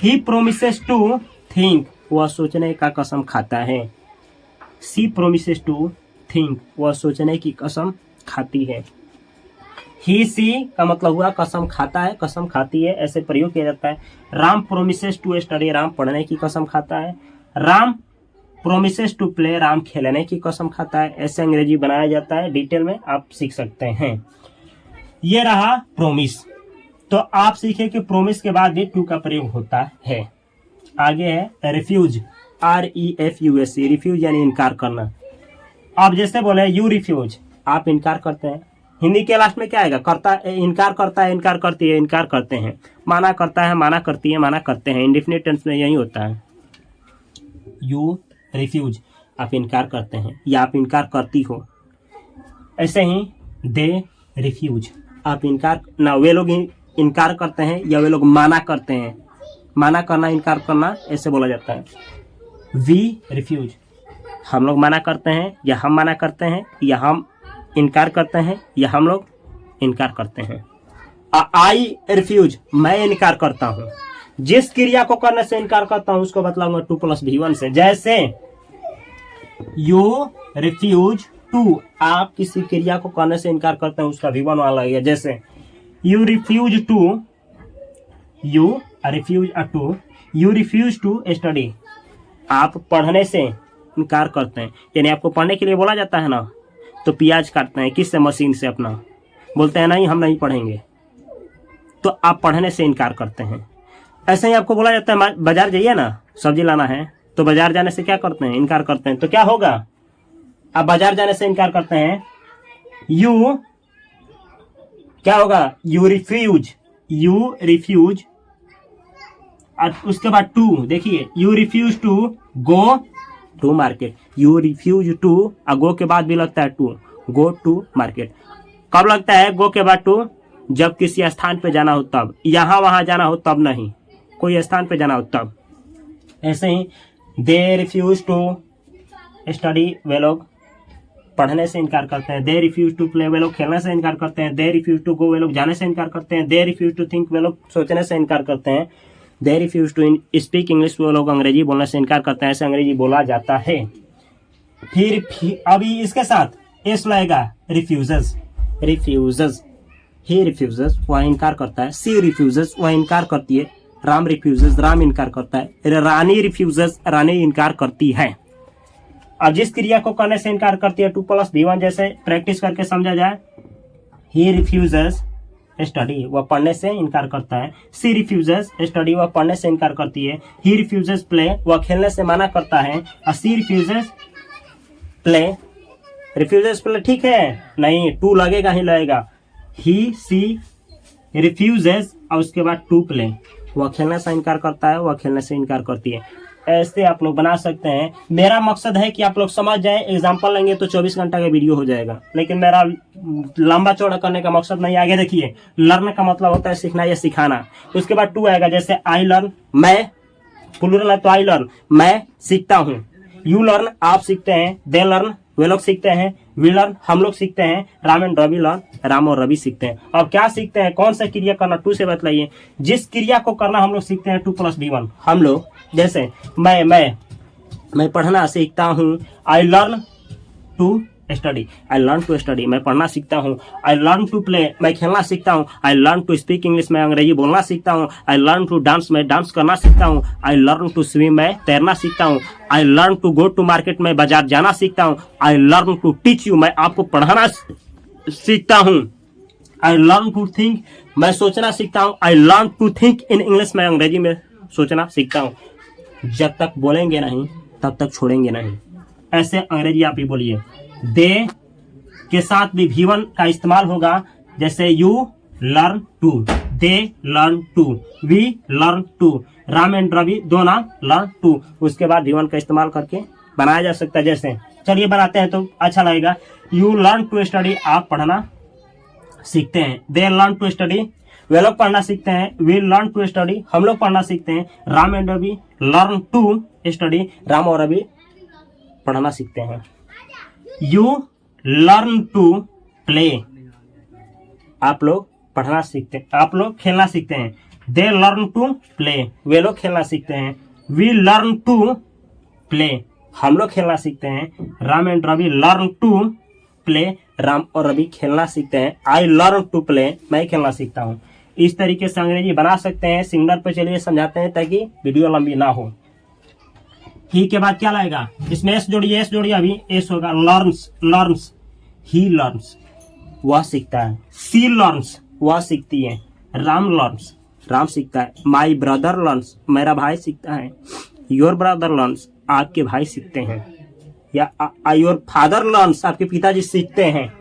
ही प्रोमिसेस टू थिंक, वह सोचने का कसम खाता है। सी प्रोमिसेस टू थिंक, वह सोचने की कसम खाती है। ही सी का मतलब हुआ कसम खाता है, कसम खाती है, ऐसे प्रयोग किया जाता है। Ram promises to study, Ram पढ़ने की कसम खाता है। Ram promises to play, Ram खेलने की कसम खाता है। ऐसे अंग्रेजी बनाया जाता है, डिटेल में आप सीख सकते हैं। ये रहा प्रोमिस। तो आप सीखे कि प्रोमिस के बाद भी टू का प्रयोग होता है। आगे है रिफ्यूज, REFUSE, रिफ्यूज यानी इनकार करना। अब जैसे बोले यू रिफ्यूज, आप इनकार करते हैं। हिंदी के लास्ट में क्या आएगा? इनकार करता है, इनकार करती है, इनकार करते हैं। माना करता है, माना करती है, माना करते हैं। इंडेफिनिट टेंस में यही होता है। यू रिफ्यूज, आप इनकार करते हैं या आप इनकार करती हो। ऐसे ही दे रिफ्यूज, आप इनकार ना, वे लोग इनकार करते हैं या वे लोग माना करते हैं। माना करना, इनकार करना, ऐसे बोला जाता है। वी रिफ्यूज, हम लोग माना करते हैं या हम माना करते हैं, या हम इनकार करते हैं या हम लोग इनकार करते हैं। आई रिफ्यूज, मैं इनकार करता हूँ। जिस क्रिया को करने से इनकार करता हूं उसको बतलाऊंगा 2+V1 से। जैसे यू रिफ्यूज टू, आप किसी क्रिया को करने से इनकार करते हैं उसका V1 वाला है। जैसे यू रिफ्यूज टू स्टडी, आप पढ़ने से इनकार करते हैं, यानी आपको पढ़ने के लिए बोला जाता है ना, तो प्याज काटते हैं किससे, मशीन से अपना, बोलते हैं नहीं हम नहीं पढ़ेंगे, तो आप पढ़ने से इनकार करते हैं। ऐसे ही आपको बोला जाता है बाजार जाइए ना, सब्जी लाना है, तो बाजार जाने से क्या करते हैं, इनकार करते हैं, तो क्या होगा, आप बाजार जाने से इनकार करते हैं, यू क्या होगा, यू रिफ्यूज और उसके बाद टू, देखिए you refuse to go to market, you refuse to और गो के बाद भी लगता है टू, गो टू मार्केट। कब लगता है गो के बाद टू, जब किसी स्थान पे जाना हो तब, यहां वहां जाना हो तब नहीं, कोई स्थान पे जाना हो तब। ऐसे ही दे रिफ्यूज टू स्टडी, वे लोग पढ़ने से इनकार करते हैं। दे रिफ्यूज टू प्ले, वे लोग खेलने से इनकार करते हैं। दे रिफ्यूज टू गो, वे लोग जाने से इनकार करते हैं। दे रिफ्यूज टू थिंक, वे लोग सोचने से इनकार करते हैं। They refuse to speak English, वो लोग अंग्रेजी बोलने से इनकार करते हैं, ऐसे अंग्रेजी बोला जाता है। फिर अभी इसके साथ एस लगेगा, रिफ्यूजेस, ही रिफ्यूजेस, वह इनकार करता है। सी रिफ्यूजेस, वह इनकार करती है। राम रिफ्यूजेस, राम इनकार करता है। रानी रिफ्यूजेस, रानी इनकार करती है। अब जिस क्रिया को करने से इनकार करती है 2+V1, जैसे प्रैक्टिस करके समझा जाए, ही रिफ्यूजेस स्टडी, वह पढ़ने से इनकार करता है। सी रिफ्यूजेस स्टडी, वह पढ़ने से इनकार करती है। ही रिफ्यूजेस प्ले, वह खेलने से मना करता है। और सी रिफ्यूजेस प्ले ठीक है, नहीं टू लगेगा ही लगेगा। ही सी रिफ्यूजेस और उसके बाद टू प्ले, वह खेलने से इनकार करता है, वह खेलने से इनकार करती है। ऐसे आप लोग बना सकते हैं। मेरा मकसद है कि आप लोग समझ जाए, एग्जाम्पल लेंगे तो 24 घंटा का वीडियो हो जाएगा, लेकिन मेरा लंबा चौड़ा करने का मकसद नहीं। आगे देखिए, लर्न का मतलब होता है सीखना या सिखाना। उसके बाद टू आएगा, जैसे आई लर्न, मैं प्लूरल है तो आई लर्न, मैं सीखता हूँ। यू लर्न, आप सीखते हैं। दे लर्न, वे लोग सीखते हैं। वी लर्न, हम लोग सीखते हैं। राम एंड रवि लर्न, राम और रवि सीखते हैं। अब क्या सीखते हैं, कौन सा क्रिया करना, टू से बतलाइए। जिस क्रिया को करना हम लोग सीखते हैं 2+V1। हम लोग जैसे मैं पढ़ना सीखता हूँ, I learn to study, I learn to study, मैं पढ़ना सीखता हूँ। आई लर्न टू प्ले, मैं खेलना सीखता हूँ। I learn to speak English, मैं अंग्रेजी बोलना सीखता हूँ। आई लर्न टू डांस, मैं डांस करना सीखता हूँ। आई लर्न टू स्विम, मैं तैरना सीखता हूँ। I learn to go to market, मैं बाजार जाना सीखता हूँ। I learn to teach you, मैं आपको पढ़ाना सीखता हूँ। आई लर्न टू थिंक, मैं सोचना सीखता हूँ। I learn to think in English, मैं अंग्रेजी में सोचना सीखता हूँ। जब तक बोलेंगे नहीं तब तक छोड़ेंगे नहीं। ऐसे अंग्रेजी आप ही बोलिए। दे के साथ भी V1 का इस्तेमाल होगा, जैसे you learn to, they learn to, we learn to, Ram and Ravi दोनों लर्न टू। उसके बाद V1 का इस्तेमाल करके बनाया जा सकता है। जैसे चलिए बनाते हैं तो अच्छा लगेगा। यू लर्न टू स्टडी, आप पढ़ना सीखते हैं। दे लर्न टू स्टडी, वे लोग पढ़ना सीखते हैं। वी लर्न टू स्टडी, हम लोग पढ़ना सीखते हैं। Ram and Ravi learn to study, Ram और रवि पढ़ना सीखते हैं। यू लर्न टू प्ले, आप लोग पढ़ना सीखते हैं, आप लोग खेलना सीखते हैं। दे लर्न टू प्ले, वे लोग खेलना सीखते हैं। वी लर्न टू प्ले, हम लोग खेलना सीखते हैं। Ram and Ravi learn to play, Ram और रवि खेलना सीखते हैं। आई लर्न टू प्ले, मैं खेलना सीखता हूँ। इस तरीके से अंग्रेजी बना सकते हैं। सिंगुलर पे चलिए समझाते हैं ताकि वीडियो लंबी ना हो। ही के बाद क्या लाएगा, इसमें एस जोड़िए, एस जोड़िए, अभी एस होगा। लर्न्स, लर्न्स, ही लर्न्स, वह सीखता है। सी लर्न्स, वह सीखती है। राम लर्न्स, राम सीखता है। माई ब्रदर लर्न्स, मेरा भाई सीखता है। योर ब्रदर लर्न्स, आपके भाई सीखते हैं। या योर फादर लर्न्स, आपके पिताजी सीखते हैं।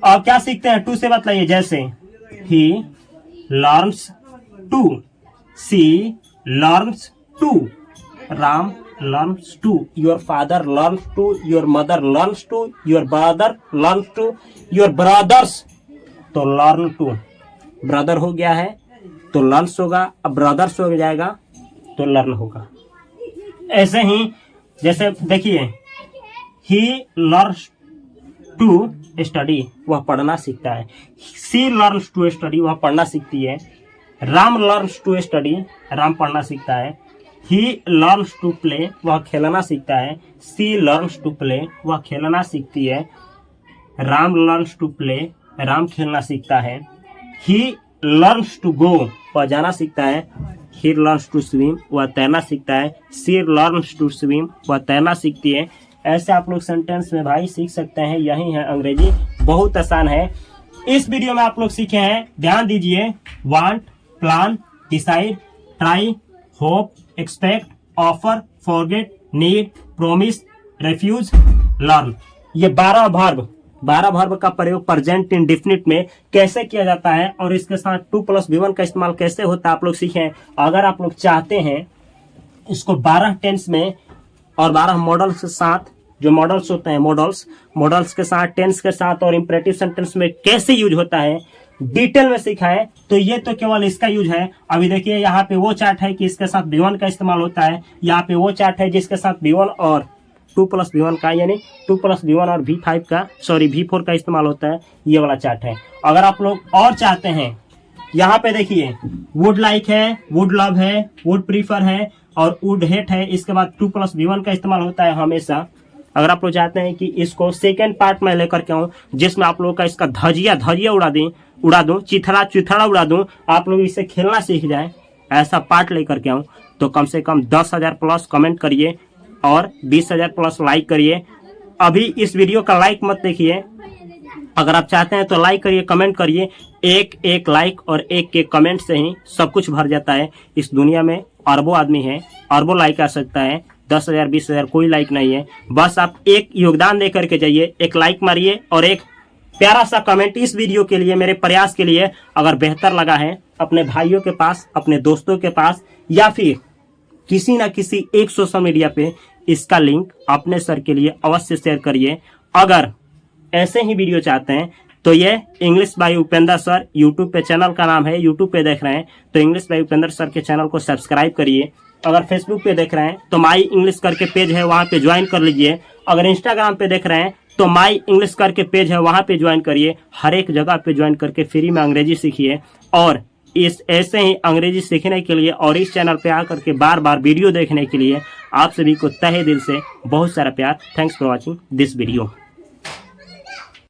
और क्या सीखते हैं, टू से बतलाइए। जैसे he learns to, she learns to, Ram learns to, your father learns to, your mother learns to, your brother learns to, your brothers, तो learn to brother हो गया है तो learns होगा। अब brothers हो जाएगा तो learn होगा। ऐसे ही जैसे देखिए, he learns to study, वह पढ़ना सीखता है। she learns to study, वह पढ़ना सीखती है। Ram learns to study, Ram पढ़ना सीखता है। ही लर्न्स टू प्ले, वह खेलना सीखता है। सी लर्न्स टू प्ले, वह खेलना सीखती है। Ram learns to play, Ram खेलना सीखता है। ही लर्न्स टू गो, वह जाना सीखता है। ही लर्न्स टू स्विम, वह तैरना सीखता है। सी लर्न्स टू स्विम, वह तैरना सीखती है। ऐसे आप लोग सेंटेंस में भाई सीख सकते हैं। यही है अंग्रेजी, बहुत आसान है। इस वीडियो में आप लोग सीखे हैं, ध्यान दीजिए, want, plan, decide, try, hope, expect, offer, forget, need, promise, refuse, learn. ये 12 वर्ब का प्रयोग प्रेजेंट इंडेफिनिट में कैसे किया जाता है और इसके साथ 2+V1 का इस्तेमाल कैसे होता है आप लोग सीखे। अगर आप लोग चाहते हैं इसको 12 टेंस में और 12 मॉडल्स के साथ, जो मॉडल्स होते हैं मॉडल्स के साथ, टेंस के साथ और इंपरेटिव सेंटेंस में कैसे यूज होता है डिटेल में सीखा है, तो ये तो केवल इसका यूज है। अभी देखिए यहाँ पे वो चार्ट है कि इसके साथ V1 का इस्तेमाल होता है। यहाँ पे वो चार्ट है जिसके साथ V1 और 2+V1 का, यानी 2+V1 और V4 का इस्तेमाल होता है। ये वाला चार्ट है। अगर आप लोग और चाहते हैं, यहाँ पे देखिए वुड लाइक है, वुड लव है, वुड प्रीफर है और वुड हेट है। इसके बाद 2+V1 का इस्तेमाल होता है हमेशा। अगर आप लोग चाहते हैं कि इसको सेकेंड पार्ट में लेकर के आऊं, जिसमें आप लोगों का इसका धजिया उड़ा दूं, चिथड़ा उड़ा दूं, आप लोग इसे खेलना सीख जाए, ऐसा पार्ट लेकर के आऊं, तो कम से कम 10,000 प्लस कमेंट करिए और 20,000 प्लस लाइक करिए। अभी इस वीडियो का लाइक मत देखिए, अगर आप चाहते हैं तो लाइक करिए, कमेंट करिए। एक लाइक और एक कमेंट से ही सब कुछ भर जाता है। इस दुनिया में अरबों आदमी है, अरबों लाइक आ सकता है, 10,000 20,000 कोई लाइक नहीं है। बस आप एक योगदान दे करके जाइए, एक लाइक मारिए और एक प्यारा सा कमेंट। इस वीडियो के लिए, मेरे प्रयास के लिए अगर बेहतर लगा है, अपने भाइयों के पास, अपने दोस्तों के पास या फिर किसी ना किसी एक सोशल मीडिया पे इसका लिंक अपने सर के लिए अवश्य शेयर करिए। अगर ऐसे ही वीडियो चाहते हैं तो ये English by Upendra sir YouTube पे, चैनल का नाम है, यूट्यूब पे देख रहे हैं तो इंग्लिश बाय उपेंद्र सर के चैनल को सब्सक्राइब करिए। अगर फेसबुक पे देख रहे हैं तो माई इंग्लिश करके पेज है, वहां पे ज्वाइन कर लीजिए। अगर इंस्टाग्राम पे देख रहे हैं तो माई इंग्लिश करके पेज है, वहां पे ज्वाइन करिए। हर एक जगह पे ज्वाइन करके फ्री में अंग्रेजी सीखिए। और इस ऐसे ही अंग्रेजी सीखने के लिए और इस चैनल पे आकर के बार बार वीडियो देखने के लिए आप सभी को तहे दिल से बहुत सारा प्यार। Thanks for watching this video.